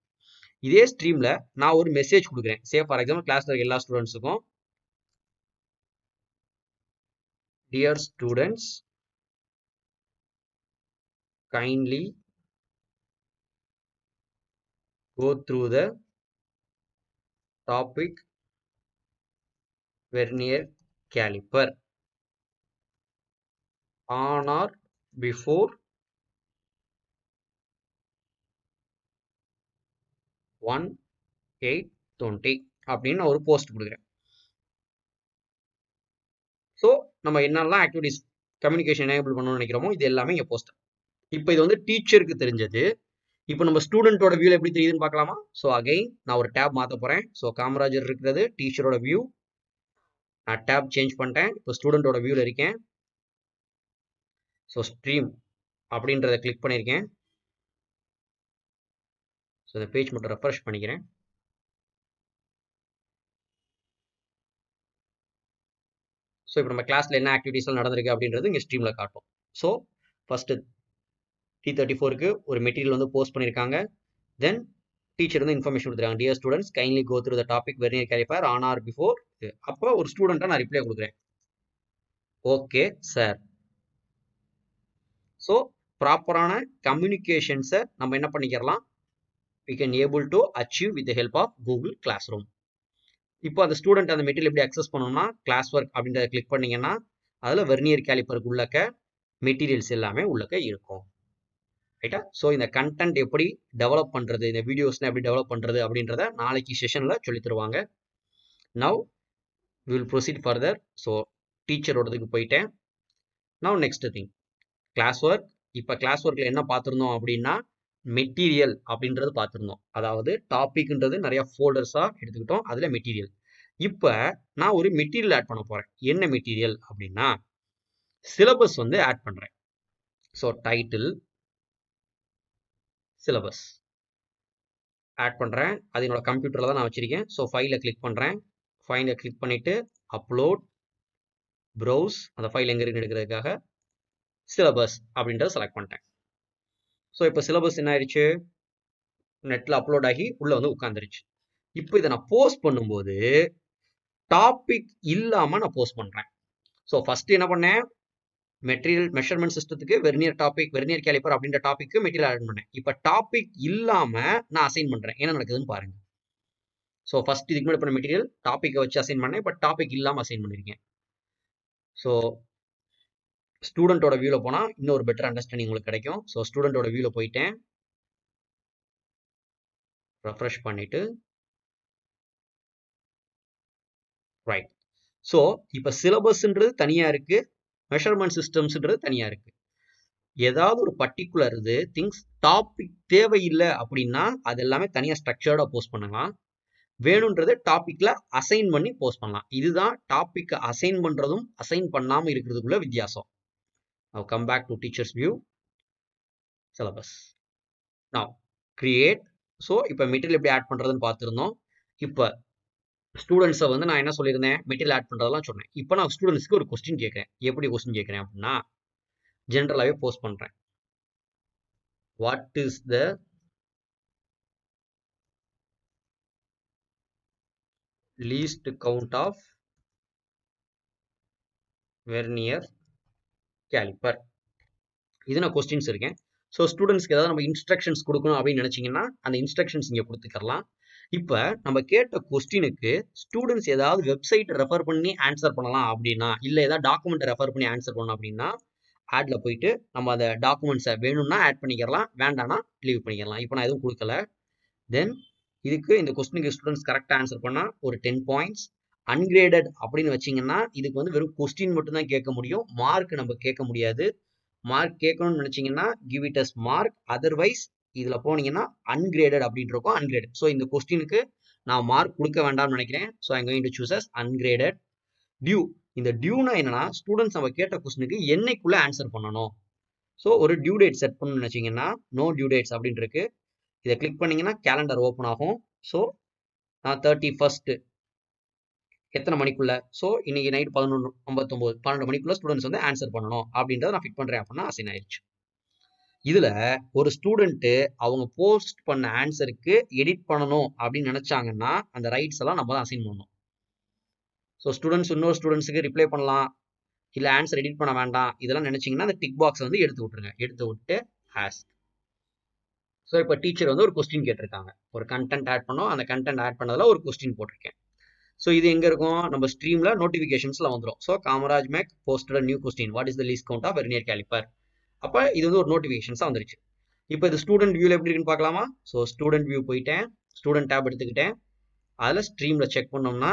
இதே ஸ்ட்ரீமில் நான் ஒரு மெசேஜ் கொடுக்குறேன். சே ஃபார் எக்ஸாம்பிள் கிளாஸில் இருக்க எல்லா ஸ்டூடெண்ட்ஸுக்கும் dear students kindly go through the topic vernier caliper on or before 1/8/20 அப்படின்னு ஒரு போஸ்ட் கொடுக்குறேன். ஸோ நம்ம என்னெல்லாம் ஆக்டிவிட்டிஸ் கம்யூனிகேஷன் எனேபிள் பண்ணணும்னு நினைக்கிறோமோ இது எல்லாமே இங்கே போஸ்ட். இப்போ இது வந்து டீச்சருக்கு தெரிஞ்சது. இப்போ நம்ம ஸ்டூடெண்ட்டோட வியூவில் எப்படி தெரியுதுன்னு பார்க்கலாமா? ஸோ அகைன் நான் ஒரு டேப் மாற்ற போகிறேன். ஸோ காமராஜர் இருக்கிறது டீச்சரோட வியூ. நான் டேப் சேஞ்ச் பண்ணிட்டேன். இப்போ ஸ்டூடெண்ட்டோட வியூவில் இருக்கேன். ஸோ ஸ்ட்ரீம் அப்படின்றத கிளிக் பண்ணியிருக்கேன். ஸோ இந்த பேஜ் மட்டும் ரெஃப்ரெஷ் பண்ணிக்கிறேன். ஸோ இப்போ நம்ம கிளாஸில் என்ன ஆக்டிவிட்டீஸ்லாம் நடந்திருக்கு அப்படின்றது இங்கே ஸ்ட்ரீமில் காட்டும். ஸோ ஃபஸ்ட்டு T34க்கு ஒரு மெட்டீரியல் வந்து போஸ்ட் பண்ணியிருக்காங்க. தென் டீச்சர் வந்து இன்ஃபர்மேஷன் கொடுத்துருக்காங்க. Dear students kindly go through the topic vernier caliper on or before. அப்போ ஒரு ஸ்டூடெண்ட்டாக நான் ரிப்ளை கொடுக்குறேன். Okay sir. ஸோ ப்ராப்பரான கம்யூனிகேஷன்ஸை நம்ம என்ன பண்ணிக்கிறலாம், we can able to achieve with the help of Google Classroom. இப்போ அந்த ஸ்டூடெண்ட் அந்த மெட்டீரியல் எப்படி அக்சஸ் பண்ணணும்னா கிளாஸ் ஒர்க் அப்படின்றத கிளிக் பண்ணீங்கன்னா அதில் வெர்னியர் கேலிப்பருக்கு உள்ளக்க மெட்டீரியல்ஸ் எல்லாமே உள்ளக்க இருக்கும். ரைட்டா? ஸோ இந்த கண்டென்ட் எப்படி டெவலப் பண்ணுறது, இந்த வீடியோஸ்லாம் எப்படி டெவலப் பண்ணுறது அப்படின்றத நாளைக்கு செஷனில் சொல்லி தருவாங்க. Now we will proceed further. So டீச்சரோடதுக்கு போயிட்டேன். Now next thing class work. இப்போ கிளாஸ் ஒர்க்கில் என்ன பார்த்துருந்தோம் அப்படின்னா மெட்டீரியல் அப்படின்றது பார்த்துருந்தோம். அதாவது டாபிக்ன்றது நிறைய ஃபோல்டர்ஸாக எடுத்துக்கிட்டோம். அதில் மெட்டீரியல். இப்போ நான் ஒரு மெட்டீரியல் ஆட் பண்ண போகிறேன். என்ன மெட்டீரியல் அப்படின்னா சிலபஸ் வந்து ஆட் பண்ணுறேன். ஸோ டைட்டில் சிலபஸ் ஆட் பண்ணுறேன். அது என்னோட கம்ப்யூட்டரில் தான் நான் வச்சுருக்கேன். ஸோ ஃபைலை கிளிக் பண்ணுறேன். ஃபைலை கிளிக் பண்ணிவிட்டு அப்லோட் ப்ரௌஸ், அந்த ஃபைல் எங்கே இருக்குன்னு எடுக்கிறதுக்காக சிலபஸ் அப்படின்றத செலக்ட் பண்ணிட்டேன். ஸோ இப்போ சிலபஸ் என்ன ஆயிடுச்சு, நெட்டில் அப்லோட் ஆகி உள்ளே வந்து உட்காந்துருச்சு. இப்போ இதை நான் போஸ்ட் பண்ணும்போது டாபிக் இல்லாமல் நான் போஸ்ட் பண்ணுறேன். ஸோ ஃபஸ்ட்டு என்ன பண்ணேன், மெட்டீரியல் மெஷர்மெண்ட் சிஸ்டத்துக்கு வெர்னியர் கேலிப்பர் அப்படின்ற டாபிக்கு மெட்டீரியல் ஆட் பண்ணேன். இப்போ டாபிக் இல்லாமல் நான் அசைன் பண்ணுறேன். என்ன நடக்குதுன்னு பாருங்க. ஸோ ஃபர்ஸ்ட் இதுக்கு முன்னாடி பண்ண மெட்டீரியல் டாப்பிக்கை வச்சு அசைன் பண்ணேன். இப்போ டாபிக் இல்லாமல் அசைன் பண்ணியிருக்கேன். ஸோ ஸ்டூடெண்ட்டோட வியூவில் போனால் இன்னொரு பெட்டர் அண்டர்ஸ்டாண்டிங் உங்களுக்கு கிடைக்கும். ஸோ ஸ்டூடெண்ட்டோட வியூவில் போயிட்டேன், ரெஃப்ரெஷ் பண்ணிட்டு ரைட். ஸோ இப்போ சிலபஸ்ன்றது தனியாக இருக்கு, மெஷர்மெண்ட் சிஸ்டம்ஸ்ன்றது தனியாக இருக்கு. ஏதாவது ஒரு பர்டிகுலர் இது திங்ஸ் டாபிக் தேவையில்லை அப்படின்னா அது எல்லாமே தனியாக ஸ்ட்ரக்சர்டாக போஸ்ட் பண்ணலாம். வேணுன்றது டாபிக்ல அசைன் பண்ணி போஸ்ட் பண்ணலாம். இதுதான் டாபிக் அசைன் பண்றதும் அசைன் பண்ணாம இருக்கிறதுக்குள்ள வித்தியாசம். Now come back to teacher's view, syllabus. Now create. So இப்போ மெட்டீரியல் எப்படி ஆட் பண்றதுன்னு பார்த்துருந்தோம். இப்போ ஸ்டூடெண்ட்ஸை வந்து நான் என்ன சொல்லியிருந்தேன், மெட்டீரியல் ஆட் பண்றதெல்லாம் சொன்னேன். இப்போ நான் ஸ்டூடெண்ட்ஸ்க்கு ஒரு கொஸ்டின் கேட்குறேன். எப்படி கொஸ்டின் கேட்குறேன் அப்படின்னா ஜென்ரலாகவே போஸ்ட் பண்றேன். What is the least count of vernier calliper? இது நான் கொஸ்டின்ஸ் இருக்கேன். ஸோ ஸ்டூடெண்ட்ஸ்க்கு ஏதாவது நம்ம இன்ஸ்ட்ரக்ஷன்ஸ் கொடுக்கணும் அப்படின்னு நினைச்சீங்கன்னா அந்த இன்ஸ்ட்ரக்ஷன்ஸ் இங்கே கொடுத்துக்கலாம். இப்போ நம்ம கேட்ட கொஸ்டினுக்கு ஸ்டூடெண்ட்ஸ் ஏதாவது வெப்சைட் ரெஃபர் பண்ணி ஆன்சர் பண்ணலாம் அப்படின்னா, இல்லை ஏதாவது டாக்குமெண்ட் ரெஃபர் பண்ணி ஆன்சர் பண்ணணும் அப்படின்னா ஆட்ல போயிட்டு நம்ம அந்த டாக்குமெண்ட்ஸை வேணும்னா ஆட் பண்ணிக்கலாம், வேண்டாம்னா லீவ் பண்ணிக்கலாம். இப்போ நான் எதுவும் கொடுக்கல. தென் இதுக்கு இந்த கொஸ்டினுக்கு ஸ்டூடெண்ட்ஸ் கரெக்டாக ஆன்சர் பண்ணால் ஒரு 10 பாயிண்ட்ஸ். அன்கிரேடட் அப்படின்னு வச்சிங்கன்னா இதுக்கு வந்து வெறும் கொஸ்டின் மட்டும் தான் கேட்க முடியும், மார்க் நம்ம கேட்க முடியாது. மார்க் கேட்கணும்னு நினைச்சீங்கன்னா give it as mark, otherwise இதுல போனீங்கன்னா அன்கிரேடட் அப்படின்னு இருக்கும், அன்கிரேடட். ஸோ இந்த கொஸ்டினுக்கு நான் மார்க் கொடுக்க வேண்டாம்னு நினைக்கிறேன். So I'm going to choose as ungraded. Due, இந்த டியூனா என்னன்னா ஸ்டூடெண்ட்ஸ் நம்ம கேட்ட கொஸ்டினுக்கு என்னைக்குள்ள ஆன்சர் பண்ணணும். ஸோ ஒரு டியூ டேட் செட் பண்ணணும்னு நினைச்சீங்கன்னா நோ டியூ டேட்ஸ் அப்படின்னு இருக்கு. இதை கிளிக் பண்ணீங்கன்னா கேலண்டர் ஓப்பன் ஆகும். ஸோ நான் 31 எத்தனை மணிக்குள்ள, ஸோ இன்னைக்கு நைட் 11:59 12 மணிக்குள்ள ஸ்டூடெண்ட்ஸ் வந்து ஆன்சர் பண்ணணும் அப்படின்றத நான் ஃபிட் பண்றேன் அப்படின்னா அசைன் ஆயிடுச்சு. இதுல ஒரு ஸ்டூடெண்ட் அவங்க போஸ்ட் பண்ண ஆன்சருக்கு எடிட் பண்ணணும் அப்படின்னு நினைச்சாங்கன்னா அந்த ரைட்ஸ் எல்லாம் நம்ம தான் அசைன் பண்ணணும். ஸோ ஸ்டூடெண்ட்ஸ் இன்னொரு ஸ்டூடெண்ட்ஸுக்கு ரிப்ளை பண்ணலாம், இல்ல ஆன்சர் எடிட் பண்ண வேண்டாம் இதெல்லாம் நினைச்சீங்கன்னா அந்த டிக் பாக்ஸ் வந்து எடுத்து விட்டுருங்க. எடுத்து விட்டு ஆஸ்க். ஸோ இப்போ டீச்சர் வந்து ஒரு கொஸ்டின் கேட்டிருக்காங்க, ஒரு கண்டென்ட் ஆட் பண்ணோம், அந்த கண்டென்ட் ஆட் பண்ணதுல ஒரு கொஸ்டின் போட்டிருக்கேன். ஸோ இது எங்க இருக்கும், நம்ம ஸ்ட்ரீம்ல நோட்டிபிகேஷன்ஸ்ல வந்துடும். ஸோ காமராஜ் மேக் posted new question, what is the least count of vernier caliper. அப்போ இது வந்து ஒரு நோட்டிபிகேஷன்ஸா வந்துருச்சு. இப்போ இது ஸ்டூடெண்ட் வியூல எப்படி இருக்குன்னு பார்க்கலாமா. ஸோ ஸ்டூடெண்ட் வியூ போயிட்டேன், ஸ்டூடெண்ட் டேப் எடுத்துக்கிட்டேன், அதில் ஸ்ட்ரீம்ல செக் பண்ணோம்னா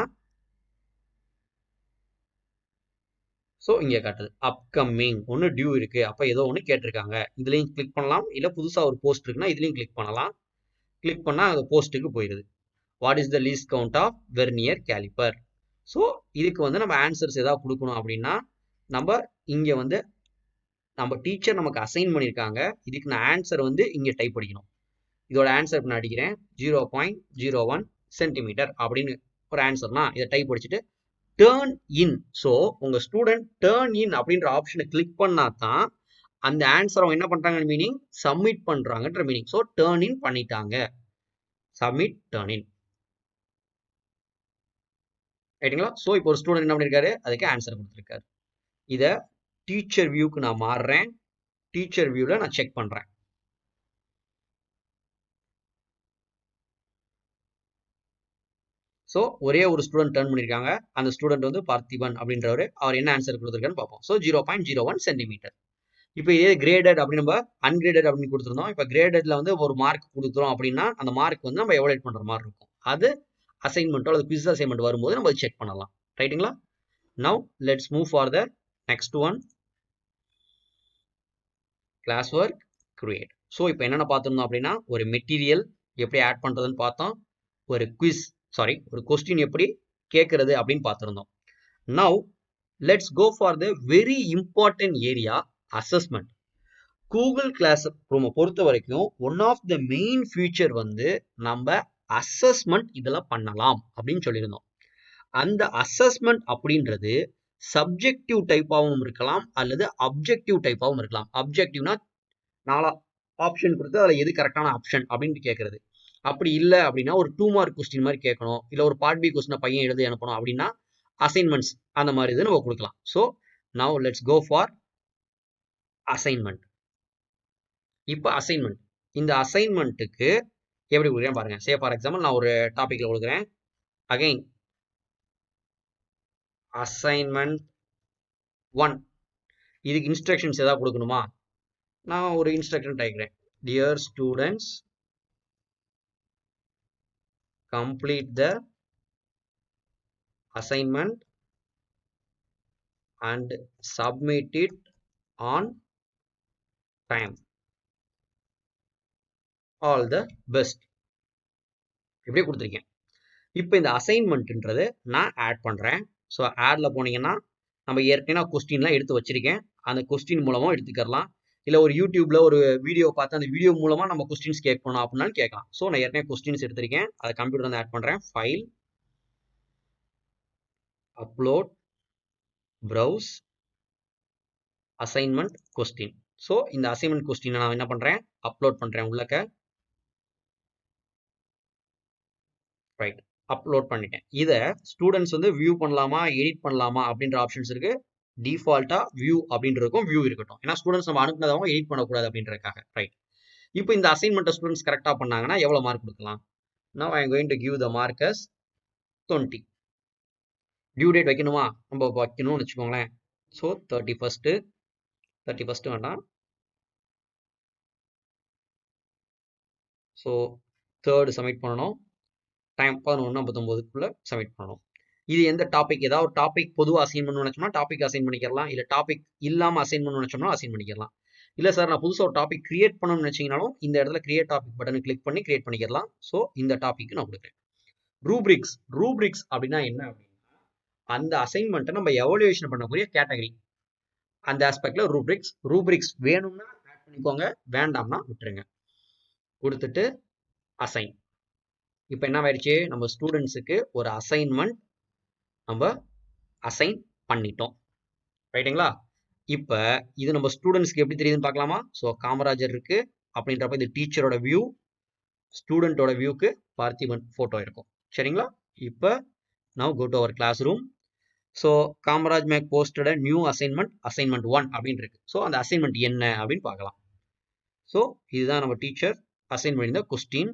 ஸோ இங்கே காட்டுது அப்கமிங் ஒன்று டியூ இருக்கு. அப்போ ஏதோ ஒன்று கேட்டிருக்காங்க, இதுலையும் கிளிக் பண்ணலாம், இல்லை புதுசாக ஒரு போஸ்ட் இருக்குன்னா இதுலையும் கிளிக் பண்ணலாம். கிளிக் பண்ணால் அந்த போஸ்ட்டுக்கு போயிடுது. What is the least count of vernier caliper. So இதுக்கு வந்து நம்ம ஆன்சர்ஸ் ஏதாவது கொடுக்கணும் அப்படின்னா நம்ம இங்கே வந்து நம்ம டீச்சர் நமக்கு அசைன் பண்ணியிருக்காங்க, இதுக்கு நான் ஆன்சர் வந்து இங்கே டைப் படிக்கணும். இதோட ஆன்சர் நான் அடிக்கிறேன் 0.01 சென்டிமீட்டர் அப்படின்னு ஒரு ஆன்சர்னா இதை டைப் படிச்சுட்டு டேர்ன் இன். ஸோ உங்க ஸ்டூடெண்ட் டேர்ன் இன் அப்படின்ற ஆப்ஷனை கிளிக் பண்ணா தான் அந்த ஆன்சர் அவங்க என்ன பண்றாங்க மீனிங் சப்மிட் பண்றாங்கன்ற மீனிங். ஸோ டேர்ன் இன் பண்ணிட்டாங்க, சப்மிட் டேர்ன் இன். ரைட்டுங்களா. ஸோ இப்போ ஒரு ஸ்டூடெண்ட் என்ன பண்ணிருக்காரு, அதுக்கு ஆன்சர் கொடுத்துருக்காரு. இதை டீச்சர் வியூக்கு நான் மாறுறேன், டீச்சர் வியூல நான் செக் பண்றேன். ஸோ ஒரே ஒரு ஸ்டூடெண்ட் டர்ன் பண்ணியிருக்காங்க. அந்த ஸ்டூடெண்ட் வந்து பார்த்திபன் அப்படின்றவர். அவர் என்ன ஆன்சர் கொடுத்துருக்கான்னு பார்ப்போம். So 0.01 centimetre. இப்போ இதே கிரேடட் அப்படி நம்ம அன்கிரேடட் அப்படின்னு கொடுத்துருந்தோம். இப்போ கிரேடட்ல வந்து ஒரு மார்க் கொடுக்குறோம் அப்படின்னா அந்த மார்க் வந்து நம்ம எவாலுவேட் பண்ற மாதிரி இருக்கும். அது அசைன்மெண்ட்டோ அல்லது குவிஸ் அசைன்மெண்ட் வரும்போது நம்ம செக் பண்ணலாம். ரைட்டுங்களா? Now let's move for the next one, classwork create. So இப்போ என்னென்ன பார்த்துருந்தோம் அப்படின்னா, ஒரு மெட்டீரியல் எப்படி ஆட் பண்ணுறதுன்னு பார்த்தோம். ஒரு ஒரு கொஸ்டின் எப்படி கேட்கறது அப்படின்னு பார்த்துருந்தோம். Now let's go for the very important area, assessment. Google class ரூமை பொறுத்த வரைக்கும் one of the main future வந்து நம்ம அசஸ்மெண்ட் இதில் பண்ணலாம் அப்படின்னு சொல்லியிருந்தோம். அந்த அசஸ்மெண்ட் அப்படின்றது சப்ஜெக்டிவ் டைப்பாகவும் இருக்கலாம் அல்லது அப்ஜெக்டிவ் டைப்பாகவும் இருக்கலாம். அப்ஜெக்டிவ்னா 4 ஆப்ஷன் கொடுத்து அதில் எது கரெக்டான ஆப்ஷன் அப்படின்னு கேட்கறது. அப்படி இல்லை அப்படின்னா ஒரு 2 மார்க் கொஸ்டின் மாதிரி கேட்கணும், இல்லை ஒரு பார்ட் பி கொஸ்டினை பையன் எழுதி அனுப்பணும் அப்படின்னா அசைன்மெண்ட்ஸ் அந்த மாதிரி இது நம்ம கொடுக்கலாம். So now let's go for assignment. இப்போ அசைன்மெண்ட், இந்த அசைன்மெண்ட்டுக்கு எப்படி கொடுக்குறேன் பாருங்க. சே ஃபார் எக்ஸாம்பிள் நான் ஒரு டாபிக்ல கொடுக்குறேன். Again assignment 1. இதுக்கு இன்ஸ்ட்ரக்ஷன்ஸ் ஏதாவது கொடுக்கணுமா? நான் ஒரு இன்ஸ்ட்ரக்ஷன் டைக்கிறேன். Dear students, complete the assignment and submit it on time. All the best. இப்படி கொடுத்துருக்கேன். இப்போ இந்த அசைன்மெண்ட்ன்றது நான் ஆட் பண்ணுறேன். ஸோ ஆடில் போனீங்கன்னா நம்ம ஏற்கனவே கொஸ்டின்லாம் எடுத்து வச்சிருக்கேன். அந்த கொஸ்டின் மூலமாக எடுத்துக்கலாம். இல்லை ஒரு யூடியூப்ல ஒரு வீடியோ பார்த்து அந்த வீடியோ மூலமாக நம்ம கொஸ்டின்ஸ் கேட்கணும் அப்படின்னாலும் கேட்கலாம். ஸோ நான் ஏற்கனவே கொஸ்டின்ஸ் எடுத்திருக்கேன். அதை கம்ப்யூட்டர் வந்து ஆட் பண்ணுறேன். File, upload, browse, assignment question. So இந்த அசைன்மெண்ட் கொஸ்டினை நான் என்ன பண்ணுறேன், அப்லோட் பண்ணுறேன் உள்ளக்க. ரைட், அப்லோட் பண்ணிட்டேன். இதை ஸ்டூடெண்ட்ஸ் வந்து வியூ பண்ணலாமா எடிட் பண்ணலாமா அப்படின்ற ஆப்ஷன்ஸ் இருக்கு. டிஃபால்ட்டா வியூ அப்படின்றதுக்கும் வியூ இருக்கட்டும். ஏன்னா ஸ்டூடெண்ட்ஸ் நம்ம அனுப்புனதாகவும் எடிட் பண்ணக்கூடாது அப்படின்றதுக்காக. ரைட், இப்போ இந்த அசைன்மெண்ட்டை ஸ்டூடெண்ட்ஸ் கரெக்டாக பண்ணாங்கன்னா எவ்வளோ மார்க் கொடுக்கலாம்? Now I am going to give the mark as 20. Due date வைக்கணுமா? நம்ம வைக்கணும்னு வச்சுக்கோங்களேன். ஸோ 31 வேண்டாம். ஸோ 3rd சப்மிட் பண்ணணும். டைம் 11:59க்குள்ள சப்மிட் பண்ணணும். இது எந்த டாபிக், ஏதாவது ஒரு டாபிக் பொதுவாக அசைன் பண்ணணும்னு நினச்சோம்னா டாபிக் அசைன் பண்ணிக்கலாம். இல்லை டாபிக் இல்லாமல் அசைன் பண்ணணும்னு நினச்சோம்னா அசைன் பண்ணிக்கலாம். இல்லை சார் நான் புதுசாக ஒரு டாபிக் கிரியேட் பண்ணணும்னு நினச்சிங்கனாலும் இந்த இடத்துல கிரியேட் டாபிக் பட்டனை கிளிக் பண்ணி கிரியேட் பண்ணிக்கலாம். ஸோ இந்த டாபிக் நான் கொடுக்குறேன். ரூப்ரிக்ஸ் அப்படின்னா என்ன அப்படின்னா, அந்த அசைன்மெண்ட்டை நம்ம எவாலுவேஷன் பண்ணக்கூடிய கேட்டகரி, அந்த ஆஸ்பெக்ட்ல ரூப்ரிக்ஸ் வேணும்னா ஆட் பண்ணிக்கோங்க, வேண்டாம்னா விட்டுருங்க. கொடுத்துட்டு அசைன். இப்போ என்ன ஆயிடுச்சு, நம்ம ஸ்டூடெண்ட்ஸுக்கு ஒரு அசைன்மெண்ட் நம்ம அசைன் பண்ணிட்டோம். ரைட்டுங்களா? இப்போ இது நம்ம ஸ்டூடெண்ட்ஸ்க்கு எப்படி தெரியுதுன்னு பார்க்கலாமா? ஸோ காமராஜர் இருக்கு அப்படின்றப்ப இது டீச்சரோட வியூ, ஸ்டூடெண்டோட வியூக்கு பார்த்திபன் ஃபோட்டோ இருக்கும். சரிங்களா? இப்போ now go to our classroom. So Kamaraj மேக் போஸ்டட் நியூ அசைன்மெண்ட் 1 அப்படின்னு இருக்கு. ஸோ அந்த அசைன்மெண்ட் என்ன அப்படின்னு பார்க்கலாம். ஸோ இதுதான் நம்ம டீச்சர் அசைன் பண்ணியிருந்த கொஸ்டின்.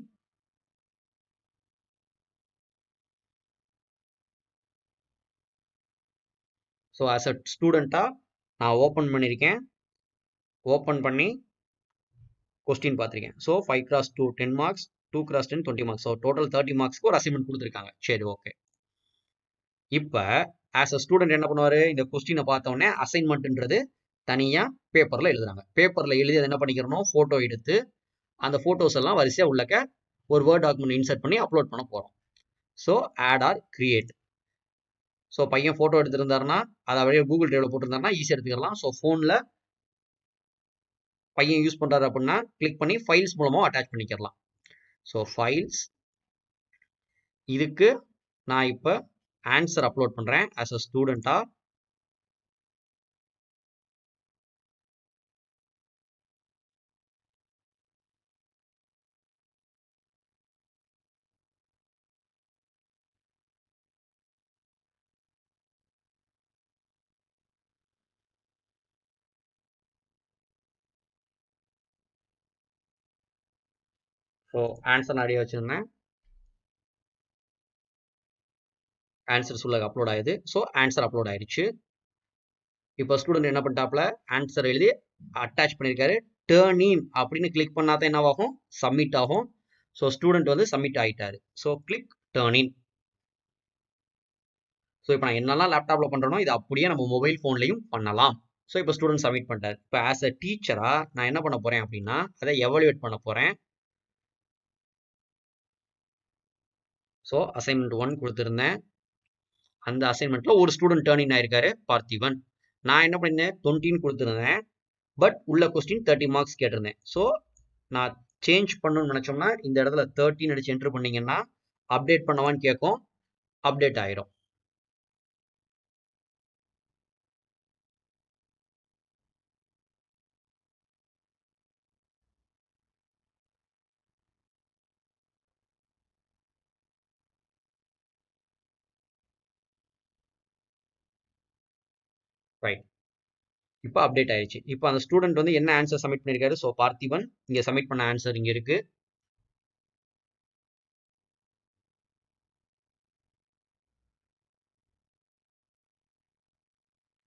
ஸோ ஆஸ் அ ஸ்டூடெண்ட்டாக நான் ஓப்பன் பண்ணியிருக்கேன். ஓப்பன் பண்ணி கொஸ்டின் பார்த்துருக்கேன். So 5x2 10 marks, 2x10 20 marks. So total 30 மார்க்ஸ்க்கு ஒரு அசைன்மெண்ட் கொடுத்துருக்காங்க. சரி, ஓகே. இப்போ ஆஸ் அ ஸ்டூடெண்ட் என்ன பண்ணுவார், இந்த கொஸ்டினை பார்த்தோன்னே அசைன்மெண்ட்ன்றது தனியாக பேப்பரில் எழுதுறாங்க. பேப்பரில் எழுதி அதை என்ன பண்ணிக்கிறணும், ஃபோட்டோ எடுத்து அந்த ஃபோட்டோஸ் எல்லாம் வரிசையாக உள்ளக்க ஒரு வேர்ட் டாக்குமெண்ட் இன்சர்ட் பண்ணி அப்லோட் பண்ண போகிறோம். So add or create. So பையன் ஃபோட்டோ எடுத்திருந்தாருன்னா அதை அப்படியே கூகுள் டிரைவில் போட்டிருந்தாருன்னா ஈஸியாக எடுத்துக்கலாம். ஸோ ஃபோனில் பையன் யூஸ் பண்ணுறாரு அப்படின்னா கிளிக் பண்ணி ஃபைல்ஸ் மூலமாக அட்டாச் பண்ணிக்கலாம். ஸோ ஃபைல்ஸ், இதுக்கு நான் இப்போ ஆன்சர் அப்லோட் பண்ணுறேன் ஆஸ் அ ஸ்டூடெண்ட்டாக. ஸோ ஆன்சர் நிறைய வச்சுருந்தேன். ஆன்சர்ஸ் உள்ள அப்லோட் ஆகுது. ஸோ ஆன்சர் அப்லோட் ஆயிடுச்சு. இப்போ ஸ்டூடெண்ட் என்ன பண்ணிட்டாப்ல ஆன்சர் எழுதி அட்டாச் பண்ணியிருக்காரு. டேர்ன் இன் அப்படின்னு கிளிக் பண்ணா தான் என்னவாகும், சப்மிட் ஆகும். ஸோ ஸ்டூடெண்ட் வந்து சப்மிட் ஆகிட்டாரு. So click turn in. So இப்போ நான் என்னெல்லாம் லேப்டாப்ல பண்றேனோ இது அப்படியே நம்ம மொபைல் ஃபோன்லையும் பண்ணலாம். ஸோ இப்போ ஸ்டூடெண்ட் சப்மிட் பண்ணிட்டாரு. இப்போ ஆஸ் அ டீச்சரா நான் என்ன பண்ண போறேன் அப்படின்னா அதை எவாலுவேட் பண்ண போறேன். ஸோ அசைன்மெண்ட் 1 கொடுத்துருந்தேன். அந்த அசைன்மெண்ட்ல ஒரு ஸ்டூடெண்ட் டேர்ன் இன் ஆயிருக்காரு, பார்த்திபன். நான் என்ன பண்ணிருந்தேன் 20 கொடுத்துருந்தேன். பட் உள்ள கொஸ்டின் 30 மார்க்ஸ் கேட்டிருந்தேன். ஸோ நான் சேஞ்ச் பண்ணணும்னு நினைச்சோம்னா இந்த இடத்துல 13 அடிச்சு என்டர் பண்ணீங்கன்னா அப்டேட் பண்ணவான்னு கேட்கும், அப்டேட் ஆயிரும். ரைட். இப்போ அப்டேட் ஆயிடுச்சு. இப்போ அந்த ஸ்டூடெண்ட் வந்து என்ன ஆன்சர் சப்மிட் பண்ணிருக்காரு. ஸோ பார்த்திபன் இங்க சப்மிட் பண்ண ஆன்சர் இங்க இருக்கு.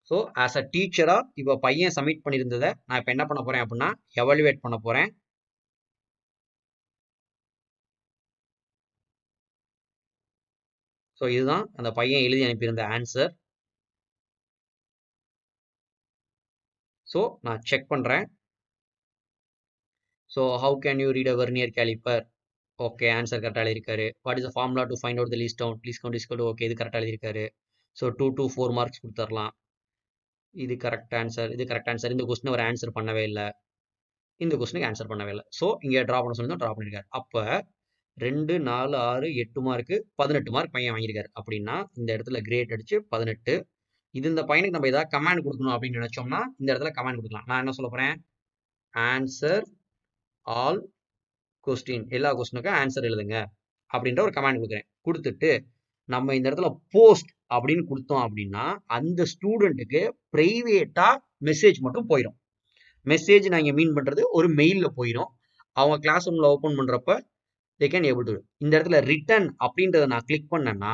ஸோ ஆஸ் அ டீச்சரா இப்போ பையன் சப்மிட் பண்ணியிருந்ததை நான் இப்போ என்ன பண்ண போறேன் அப்படின்னா எவாலுவேட் பண்ண போறேன். ஸோ இதுதான் அந்த பையன் எழுதி அனுப்பியிருந்த ஆன்சர். ஸோ நான் செக் பண்றேன். So how can you read a vernier calliper? Okay, answer கரெக்டாக எழுதியிருக்காரு. What is the formula to find out the least count is okay, இது கரெக்டாக எழுதியிருக்காரு. ஸோ 2 to 4 மார்க்ஸ் கொடுத்துடலாம். இது கரெக்ட் ஆன்சர், இது கரெக்ட் ஆன்சர். இந்த கொஸ்டின் அவர் ஆன்சர் பண்ணவே இல்லை, இந்த கொஸ்டினுக்கு ஆன்சர் பண்ணவே இல்லை. ஸோ இங்கே ட்ரா பண்ண சொல்லி தான் ட்ரா பண்ணியிருக்காரு. அப்போ 2, 4, 6, 8 மார்க்கு 18 மார்க் பையன் வாங்கியிருக்காரு. அப்படின்னா இந்த இடத்துல கிரேட் அடிச்சு 18. இது இந்த பையனுக்கு நம்ம ஏதாவது கமாண்ட் கொடுக்கணும் அப்படின்னு நினைச்சோம்னா இந்த இடத்துல கமாண்ட் கொடுக்கலாம். நான் என்ன சொல்ல போறேன், ஆன்சர் ஆல் கொஸ்டின், எல்லா கொஸ்டினுக்கும் ஆன்சர் எழுதுங்க அப்படின்ற ஒரு கமாண்ட் கொடுக்குறேன். கொடுத்துட்டு நம்ம இந்த இடத்துல போஸ்ட் அப்படின்னு கொடுத்தோம் அப்படின்னா அந்த ஸ்டூடெண்ட்டுக்கு பிரைவேட்டா மெசேஜ் மட்டும் போயிடும். மெசேஜ் நான் இங்க மீன் பண்றது ஒரு மெயில்ல போயிடும். அவங்க கிளாஸ் ரூம்ல ஓபன் பண்றப்ப they can able to do. இந்த இடத்துல ரிட்டர்ன் அப்படின்றத நான் கிளிக் பண்ணேன்னா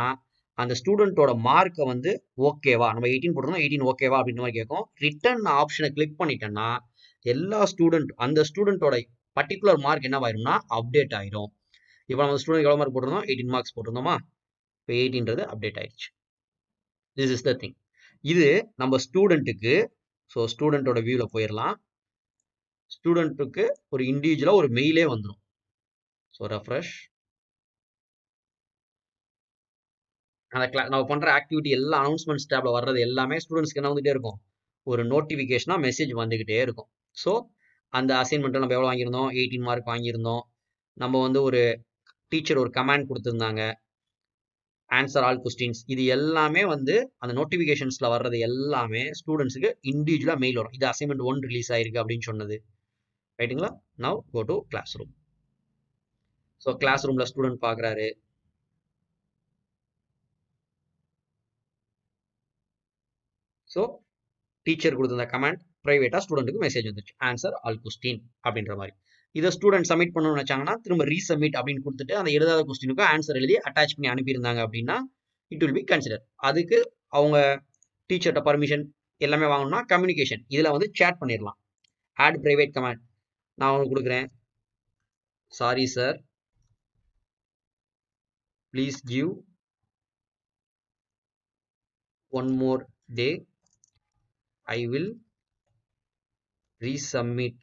அந்த ஸ்டூடெண்டோட மார்க்கை வந்து ஓகேவா, நம்ம 18 போட்டிருந்தோம் 18 ஓகேவா அப்படின்ற மாதிரி கேட்கும். ரிட்டர்ன் ஆப்ஷனை கிளிக் பண்ணிட்டேன்னா எல்லா ஸ்டூடெண்ட் அந்த ஸ்டூடெண்டோட பர்டிகுலர் மார்க் என்ன ஆயிரும்னா அப்டேட் ஆயிரும். இப்போ நம்ம ஸ்டூடெண்ட் எவ்வளோ மார்க் போட்டிருந்தோம், 18 மார்க்ஸ் போட்டிருந்தோமா, இப்போ 18ன்றது அப்டேட் ஆயிடுச்சு. This is the thing. இது நம்ம ஸ்டூடெண்ட்டுக்கு, ஸோ ஸ்டூடெண்டோட வியூவில் போயிடலாம். ஸ்டூடெண்ட்டுக்கு ஒரு இண்டிவிஜுவலாக ஒரு மெயிலே வந்துடும். So refresh. அந்த நம்ம பண்ணுற ஆக்டிவிட்டி எல்லா அனௌன்ஸ்மெண்ட்ஸ் டேப்ல வர்றது எல்லாமே ஸ்டூடெண்ட்ஸ்க்கு என்ன வந்துகிட்டே இருக்கும், ஒரு நோட்டிஃபிகேஷனாக மெசேஜ் வந்துக்கிட்டே இருக்கும். ஸோ அந்த அசைன்மெண்ட்டை நம்ம எவ்வளோ வாங்கியிருந்தோம், 18 மார்க் வாங்கியிருந்தோம். நம்ம வந்து ஒரு டீச்சர் ஒரு கமாண்ட் கொடுத்துருந்தாங்க, ஆன்சர் ஆல் கொஸ்டின்ஸ். இது எல்லாமே வந்து அந்த நோட்டிஃபிகேஷன்ஸ்ல வர்றது எல்லாமே ஸ்டூடெண்ட்ஸுக்கு இண்டிவிஜுவலாக மெயில் வரும். இது அசைன்மெண்ட் 1 ரிலீஸ் ஆயிருக்கு அப்படின்னு சொன்னது. ரைட்டுங்களா? Now go to class room. So class ரூம்ல ஸ்டூடெண்ட் பார்க்குறாரு. ஸோ டீச்சர் கொடுத்த கமாண்ட் பிரைவேட்டா ஸ்டூடெண்ட்டுக்கு மெசேஜ் வந்துச்சு, ஆன்சர் ஆல் கொஸ்டின் அப்படின்ற மாதிரி. இதை ஸ்டூடெண்ட் சப்மிட் பண்ணணும்னு நினைச்சாங்கன்னா திரும்ப ரீசப்மிட் அப்படின்னு கொடுத்துட்டு அந்த எழுதாத கொஸ்டினுக்கு ஆன்சர் எழுதி அட்டாச் பண்ணி அனுப்பியிருந்தாங்க அப்படின்னா இட் வில் பி கன்சிடர். அதுக்கு அவங்க டீச்சர்கிட்ட பர்மிஷன் எல்லாமே வாங்கணும்னா கம்யூனிகேஷன் இதில் வந்து சேட் பண்ணிடலாம். ஆட் பிரைவேட் கமாண்ட் நான் உங்களுக்கு கொடுக்குறேன். Sorry sir, please give one more day, I will resubmit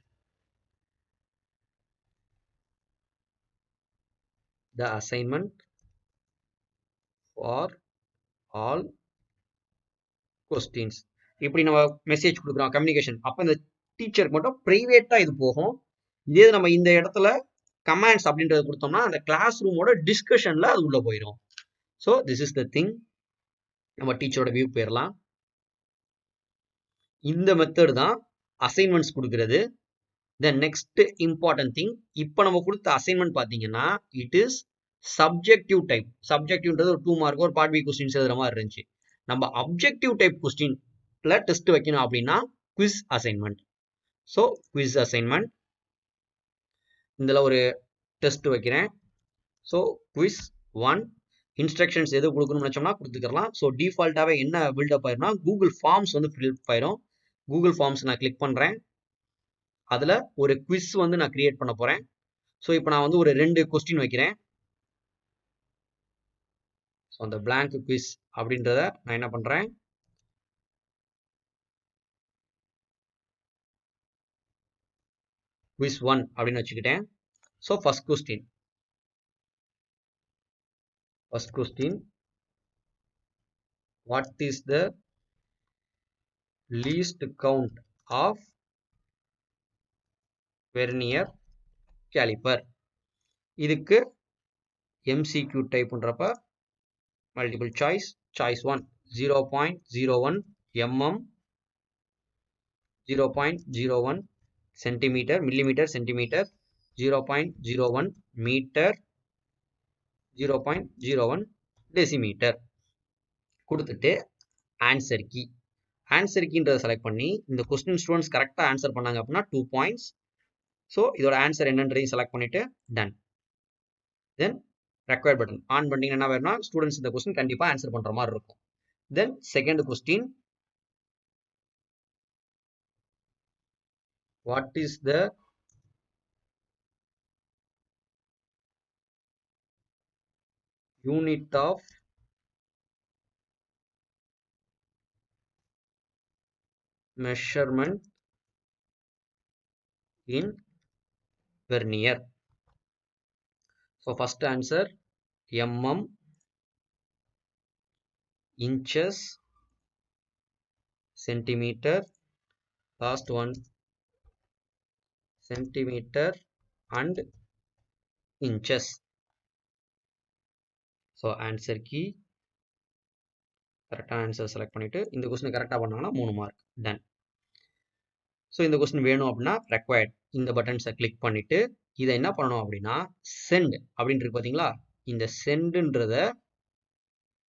the assignment for all questions. இப்படி நம்ம மெசேஜ் கொடுக்குறோம் கம்யூனிகேஷன். அப்போ இந்த டீச்சருக்கு மட்டும் பிரைவேட்டா இது போகும். இதே நம்ம இந்த இடத்துல கமாண்ட்ஸ் அப்படின்றத கொடுத்தோம்னா அந்த கிளாஸ் ரூமோட டிஸ்கஷன்ல அது உள்ள போயிடும். So this is the thing. நம்ம டீச்சரோட வியூ போயிடலாம். இந்த மெத்தட் தான் அசைன்மெண்ட்ஸ் கொடுக்கிறது. The next important thing, இப்போ நம்ம கொடுத்த அசைன்மெண்ட் பார்த்தீங்கன்னா இட் இஸ் சப்ஜெக்டிவ் டைப். சப்ஜெக்டிவ்ன்றது ஒரு 2 மார்க் ஒரு பார்ட் பி கொஸ்டின்ஸ் எழுதுற மாதிரி இருந்துச்சு. நம்ம அப்ஜெக்டிவ் டைப் கொஸ்டின்ல டெஸ்ட் வைக்கணும் அப்படின்னா quiz assignment. So quiz assignment இதில் ஒரு டெஸ்ட் வைக்கிறேன். ஸோ குவிஸ் 1 இன்ஸ்ட்ரக்ஷன்ஸ் எது கொடுக்கணும்னு நினச்சோம்னா கொடுத்துக்கலாம். ஸோ டிஃபால்ட்டாகவே என்ன பில்டப் ஆயிரும்னா கூகுள் ஃபார்ம்ஸ் வந்து ஃபில்அப் ஆயிரும். கூகுள் ஃபார்ம்ஸ் நான் கிளிக் பண்ணுறேன். அதில் ஒரு குவிஸ் வந்து நான் கிரியேட் பண்ண போகிறேன். ஸோ இப்போ நான் வந்து ஒரு 2 கொஸ்டின் வைக்கிறேன். ஸோ அந்த blank quiz அப்படின்றத நான் என்ன பண்ணுறேன், quiz 1 அப்படின்னு வச்சுக்கிட்டேன். So first question what is the least count of vernier caliper? இதுக்கு MCQ டைப் பண்றப்ப multiple choice 1 0.01 mm 0.01 centimetre millimetre centimetre 0.01 metre 0.01 decimetre கொடுத்துட்டு ஆன்சர் கீன்றதை செலக்ட் பண்ணி இந்த கொஸ்டின் ஸ்டூடெண்ட்ஸ் கரெக்டாக ஆன்சர் பண்ணாங்க அப்படின்னா 2 பாயிண்ட்ஸ். ஸோ இதோட ஆன்சர் என்னன்றதையும் செலக்ட் பண்ணிட்டு done. Then required button on பண்ணிங்கன்னா என்ன வேணும்னா ஸ்டூடெண்ட்ஸ் இந்த கொஸ்டின் கண்டிப்பாக ஆன்சர் பண்ணுற மாதிரி இருக்கும். Then second question what is the unit of measurement in vernier? So first answer mm, inches, centimeter, last one centimeter and inches. So answer key கரெக்டான answer select பண்ணிட்டு இந்த கொஸ்டின் கரெக்டாக பண்ணாங்கன்னா 3 மார்க் டன். ஸோ இந்த question வேணும் அப்படின்னா required இந்த பட்டன்ஸை click பண்ணிட்டு இதை என்ன பண்ணணும் அப்படின்னா சென்ட் அப்படின்னு இருக்கு பார்த்தீங்களா, இந்த சென்டுன்றத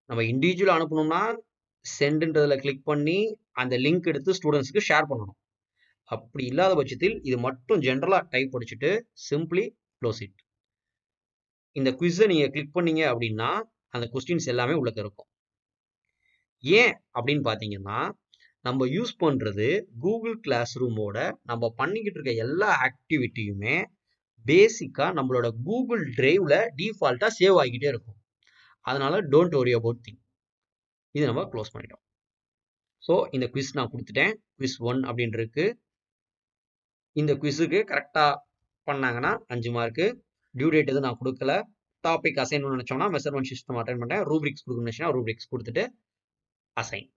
நம்ம இண்டிவிஜுவலாக அனுப்பணும்னா சென்டுன்றதுல கிளிக் பண்ணி அந்த லிங்க் எடுத்து ஸ்டூடெண்ட்ஸ்க்கு ஷேர் பண்ணணும். அப்படி இல்லாத பட்சத்தில் இது மட்டும் ஜென்ரலாக டைப் படிச்சுட்டு சிம்பிளி க்ளோஸ் இட். இந்த குவிஸை நீங்கள் கிளிக் பண்ணீங்க அப்படின்னா அந்த கொஸ்டின்ஸ் எல்லாமே உள்ள இருக்கும். ஏன் அப்படின்னு பார்த்தீங்கன்னா நம்ம யூஸ் பண்ணுறது கூகுள் கிளாஸ் ரூமோட நம்ம பண்ணிக்கிட்டு இருக்க எல்லா ஆக்டிவிட்டியுமே பேசிக்காக நம்மளோட கூகுள் டிரைவ்ல டிஃபால்ட்டாக சேவ் ஆகிக்கிட்டே இருக்கும். அதனால டோன்ட் வரி அபவுட் திங். இது நம்ம க்ளோஸ் பண்ணிட்டோம். ஸோ இந்த குவிஸ் நான் கொடுத்துட்டேன். குவிஸ் 1 அப்படின்னு இருக்கு. இந்த குவிஸுக்கு கரெக்டாக பண்ணாங்கன்னா 5 மார்க்கு. டியூ டேட் எதுவும் நான் கொடுக்கல. டாபிக் அசைன் பண்ண நினச்சோம்னா மெஷர்மெண்ட் சிஸ்டம் அட்டன் பண்ணேன். ரூப்ரிக்ஸ் கொடுக்கணும்னா ரூப்ரிக்ஸ் கொடுத்துட்டு அசைன்.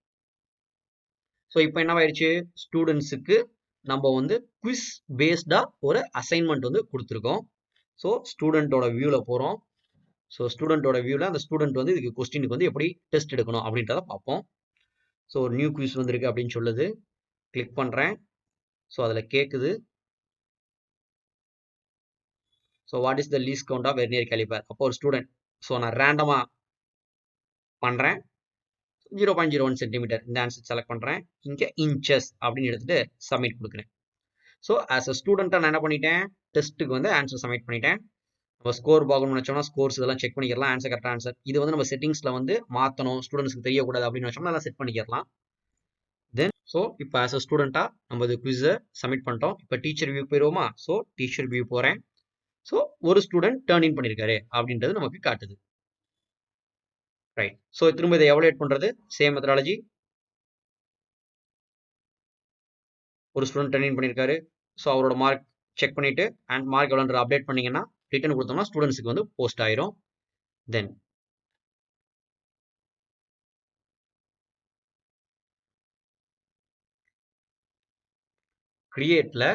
ஸோ இப்போ என்ன ஆயிடுச்சு, ஸ்டூடெண்ட்ஸுக்கு நம்ம வந்து குவிஸ் பேஸ்டாக ஒரு அசைன்மெண்ட் வந்து கொடுத்துருக்கோம். ஸோ ஸ்டூடெண்ட்டோட வியூவில் போகிறோம். ஸோ ஸ்டூடெண்ட்டோட வியூவில் அந்த ஸ்டூடெண்ட் வந்து இதுக்கு கொஸ்டினுக்கு வந்து எப்படி டெஸ்ட் எடுக்கணும் அப்படின்றத பார்ப்போம். ஸோ ஒரு நியூ குவிஸ் வந்திருக்கு அப்படின்னு சொல்லுது. கிளிக் பண்ணுறேன். ஸோ அதில் கேட்குது. So what is the least count of vernier caliper? அப்போ ஒரு ஸ்டூடெண்ட், ஸோ நான் ரேண்டமாக பண்ணுறேன். 0.01 சென்டிமீட்டர் இந்த ஆன்சர் செலக்ட் பண்ணுறேன். இங்கே இன்ச்சஸ் அப்படின்னு எடுத்துட்டு சப்மிட் கொடுக்குறேன். ஸோ ஆஸ் அ ஸ்டூடெண்ட்டாக நான் என்ன பண்ணிட்டேன், டெஸ்ட்டுக்கு வந்து ஆன்சர் சப்மிட் பண்ணிட்டேன். நம்ம ஸ்கோர் பார்க்கணும்னு நினச்சோம்னா ஸ்கோர்ஸ் இதெல்லாம் செக் பண்ணிக்கலாம். ஆன்சர் கரெக்டாக ஆன்சர். இது வந்து நம்ம செட்டிங்ஸில் வந்து மாற்றணும், ஸ்டூடெண்ட்ஸ்க்கு தெரியக்கூடாது அப்படின்னு நினச்சோம்னா அதெல்லாம் செட் பண்ணிக்கலாம். தென் ஸோ இப்போ ஆஸ் அ ஸ்டூடெண்ட்டாக நம்ம இது குவிஸை சப்மிட் பண்ணிட்டோம். இப்போ டீச்சர் வியூ போயிடுவோமா? ஸோ டீச்சர் வியூ போகிறேன். ஸோ ஒரு ஸ்டூடெண்ட் டேர்ன் இன் பண்ணியிருக்காரு அப்படின்றது நமக்கு காட்டுது. ரைட். ஸோ திரும்ப இதை எவாலுவேட் பண்ணுறது சேம் மெத்தடாலஜி. ஒரு ஸ்டூடெண்ட் டர்ன் இன் பண்ணியிருக்காரு. ஸோ அவரோட மார்க் செக் பண்ணிவிட்டு அண்ட் மார்க் எவ்வளோன்ற அப்டேட் பண்ணிங்கன்னா ரிட்டன் கொடுத்தோம்னா ஸ்டூடெண்ட்ஸுக்கு வந்து போஸ்ட் ஆயிரும். தென் கிரியேட்டில்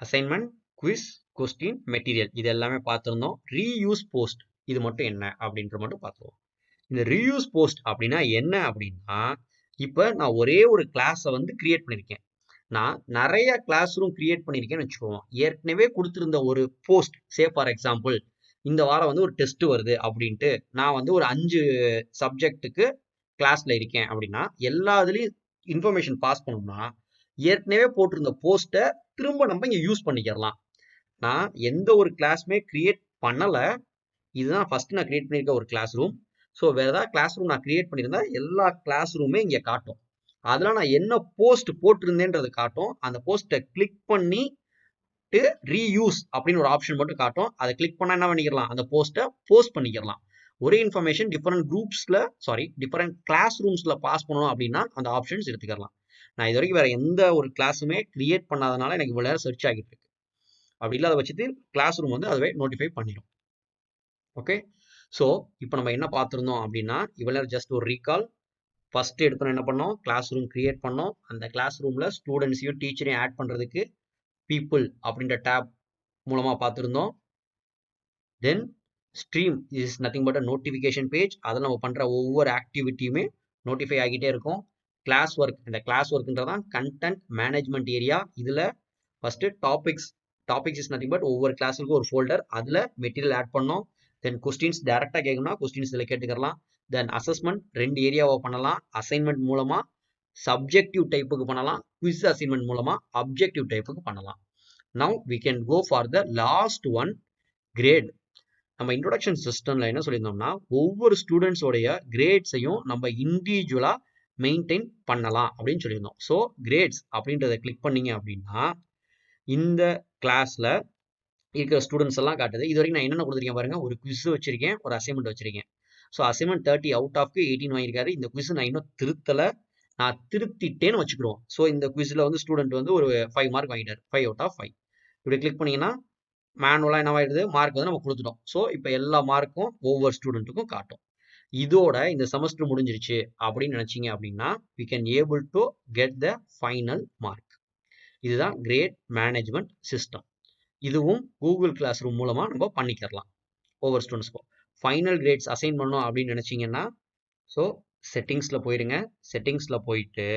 அசைன்மெண்ட், குவிஸ், கொஸ்டின், மெட்டீரியல் இது எல்லாமே பார்த்துருந்தோம். ரீயூஸ் போஸ்ட் இது மட்டும் என்ன அப்படின்ற மட்டும் பார்த்துருவோம். இந்த ரீயூஸ் போஸ்ட் அப்படின்னா என்ன அப்படின்னா, இப்போ நான் ஒரே ஒரு கிளாஸை வந்து கிரியேட் பண்ணியிருக்கேன். நான் நிறைய கிளாஸ் ரூம் கிரியேட் பண்ணியிருக்கேன்னு வச்சுக்குவோம். ஏற்கனவே கொடுத்துருந்த ஒரு போஸ்ட், சே ஃபார் எக்ஸாம்பிள் இந்த வாரம் வந்து ஒரு டெஸ்ட் வருது அப்படின்ட்டு நான் வந்து ஒரு 5 சப்ஜெக்ட்டுக்கு கிளாஸில் இருக்கேன் அப்படின்னா எல்லா இதுலேயும் இன்ஃபர்மேஷன் பாஸ் பண்ணோம்னா ஏற்கனவே போட்டிருந்த போஸ்ட்டை திரும்ப நம்ம இங்கே யூஸ் பண்ணிக்கிறலாம். நான் எந்த ஒரு கிளாஸுமே கிரியேட் பண்ணலை. இதுதான் ஃபர்ஸ்ட் நான் கிரியேட் பண்ணியிருக்க ஒரு கிளாஸ் ரூம். ஸோ வேற ஏதாவது கிளாஸ் ரூம் நான் கிரியேட் பண்ணியிருந்தா எல்லா கிளாஸ் ரூமே இங்கே காட்டும். அதெல்லாம் நான் என்ன போஸ்ட் போட்டிருந்தேன்றது காட்டும். அந்த போஸ்ட்டை கிளிக் பண்ணி ரீயூஸ் அப்படின்னு ஒரு ஆப்ஷன் மட்டும் காட்டும். அதை கிளிக் பண்ணா என்ன பண்ணிக்கலாம், அந்த போஸ்ட்டை போஸ்ட் பண்ணிக்கலாம். ஒரே இன்ஃபர்மேஷன் டிஃபரெண்ட் குரூப்ஸ்ல டிஃபரெண்ட் கிளாஸ் ரூம்ஸ்ல பாஸ் பண்ணணும் அப்படின்னா அந்த ஆப்ஷன்ஸ் எடுத்துக்கலாம். நான் இது வரைக்கும் வேற எந்த ஒரு கிளாஸுமே கிரியேட் பண்ணாதனால எனக்கு இவ்வளவு நேரம் சர்ச் ஆகிட்டு இருக்கு. அப்படி இல்லாத பட்சத்தில் கிளாஸ் ரூம் வந்து அதுவே நோட்டிஃபை பண்ணிடும். ஓகே, ஸோ இப்போ நம்ம என்ன பார்த்துருந்தோம் அப்படின்னா இவ்வளவு நேரம் ஜஸ்ட் ஒரு ரீகால். ஃபர்ஸ்ட் எடுத்து என்ன பண்ணோம், கிளாஸ் ரூம் கிரியேட் பண்ணோம். அந்த கிளாஸ் ரூம்ல ஸ்டூடெண்ட்ஸையும் டீச்சரையும் ஆட் பண்றதுக்கு people அப்படின்ற டேப் மூலமா பார்த்துருந்தோம். Then stream is nothing but a notification page. அதில் நம்ம பண்ற ஒவ்வொரு ஆக்டிவிட்டியுமே நோட்டிஃபை ஆகிட்டே இருக்கும். கிளாஸ் ஒர்க், இந்த கிளாஸ் ஒர்க்ன்றதான் கண்டென்ட் மேனேஜ்மெண்ட் ஏரியா. இதுல first topics is nothing but ஒவ்வொரு கிளாஸுக்கும் ஒரு ஃபோல்டர், அதுல மெட்டீரியல் ஆட் பண்ணோம். தென் கொஸ்டின்ஸ் டைரக்டா கேட்கணும்னா கொஸ்டின்ஸ் இதில் கேட்டுக்கலாம். தென் அசஸ்மெண்ட் 2 ஏரியாவை பண்ணலாம். அசைன்மெண்ட் மூலமா சப்ஜெக்டிவ் டைப்புக்கு பண்ணலாம், குவிஸ் அசைன்மெண்ட் மூலமா அப்ஜெக்டிவ் டைப்புக்கு பண்ணலாம். Now we can go for the last one, grade. நம்ம இன்ட்ரோடக்ஷன் சிஸ்டம்ல என்ன சொல்லியிருந்தோம்னா ஒவ்வொரு ஸ்டூடெண்ட்ஸோடைய கிரேட்ஸையும் நம்ம இண்டிவிஜுவலா மெயின்டைன் பண்ணலாம் அப்படின்னு சொல்லியிருந்தோம். ஸோ கிரேட்ஸ் அப்படின்றத கிளிக் பண்ணீங்க அப்படின்னா இந்த கிளாஸ்ல இருக்கிற ஸ்டூடெண்ட்ஸ் எல்லாம் காட்டுது. இது வரைக்கும் நான் என்னென்ன கொடுத்துருக்கேன் பாருங்க, ஒரு குவிஸ் வச்சிருக்கேன், ஒரு அசைன்மெண்ட் வச்சிருக்கேன். ஸோ அசைன்மெண்ட் 30 அவுட் ஆஃப் 18 வாங்கியிருக்காரு. இந்த குவிஸ் நான் இன்னும் திருத்தலை, நான் திருத்திட்டேன்னு வச்சுக்கிறோம். ஸோ இந்த குவிஸ்ல வந்து ஸ்டூடெண்ட் வந்து ஒரு 5 மார்க் வாங்கிட்டார், 5 அவுட் ஆஃப் 5. இப்படி கிளிக் பண்ணீங்கன்னா மேனுவலாக என்னவாயிடுது, மார்க் வந்து நம்ம கொடுத்துட்டோம். ஸோ இப்போ எல்லா மார்க்கும் ஒவ்வொரு ஸ்டூடெண்ட்டுக்கும் காட்டும். இதோட இந்த செமஸ்டர் முடிஞ்சிருச்சு அப்படின்னு நினைச்சீங்க அப்படின்னா we can able to get the final mark. இதுதான் கிரேட் மேனேஜ்மெண்ட் சிஸ்டம். இதுவும் கூகுள் கிளாஸ் ரூம் மூலமா நம்ம பண்ணிக்கலாம். ஒவ்வொரு ஸ்டூடெண்ட்ஸ்க்கும் ஃபைனல் கிரேட்ஸ் அசைன் பண்ணோம் அப்படின்னு நினைச்சீங்கன்னா ஸோ செட்டிங்ஸ்ல போயிருங்க. செட்டிங்ஸ்ல போயிட்டு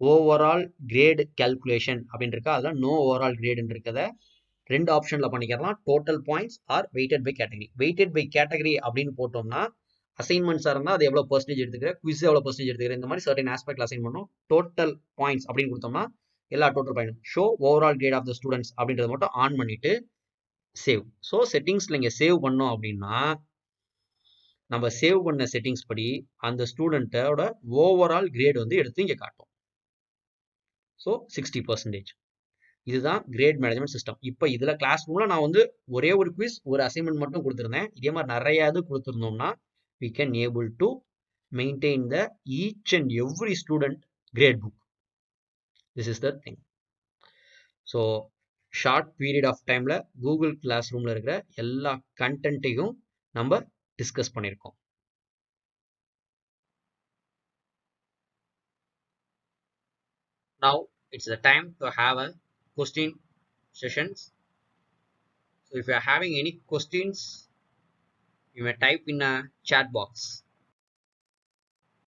ஓவரால் கிரேட் கால்குலேஷன் அப்படின்னு இருக்கா, அதில் நோ ஓவரால் கிரேடுன்னு இருக்கிறத 2 ஆப்ஷன்ல பண்ணிக்கலாம். Total points or weighted by category. Weighted by category அப்படின்னு போட்டோம்னா அசைன்மெண்ட்ஸாக இருந்தால் அது எவ்வளோ பர்சன்டேஜ் எடுத்துக்கிறேன், குவிஸ் எவ்வளோ பர்சன்டேஜ் எடுத்துக்கிறேன், இந்த மாதிரி சர்டன் ஆஸ்பெக்ட்ல அசைன் பண்ணணும். டோட்டல் பாயிண்ட்ஸ் அப்படின்னு கொடுத்தோம்னா எல்லா total point show overall grade of the students அப்படின்றத மட்டும் ஆன் பண்ணிட்டு சேவ். ஸோ செட்டிங்ஸ்ல இங்கே சேவ் பண்ணோம் அப்படின்னா நம்ம சேவ் பண்ண செட்டிங்ஸ் படி அந்த ஸ்டூடெண்ட்டோட ஓவரால் கிரேட் வந்து எடுத்து இங்கே காட்டும். ஸோ 60%. இதுதான் கிரேட் மேனேஜ்மெண்ட் சிஸ்டம். இப்போ இதுல கிளாஸ் ரூம்ல நான் வந்து ஒரே ஒரு குவிஸ் ஒரு அசைன்மெண்ட் மட்டும் கொடுத்துருந்தேன். இதே மாதிரி நிறைய இது கொடுத்துருந்தோம்னா we can able to maintain the each and every student grade book. This is the thing. So short period of டைம்ல கூகுள் கிளாஸ் ரூம்ல இருக்கிற எல்லா கண்டென்ட்டையும் நம்ம டிஸ்கஸ் பண்ணியிருக்கோம். Now it's the time to have a question sessions. So if you are having any questions, you may type in a chat box.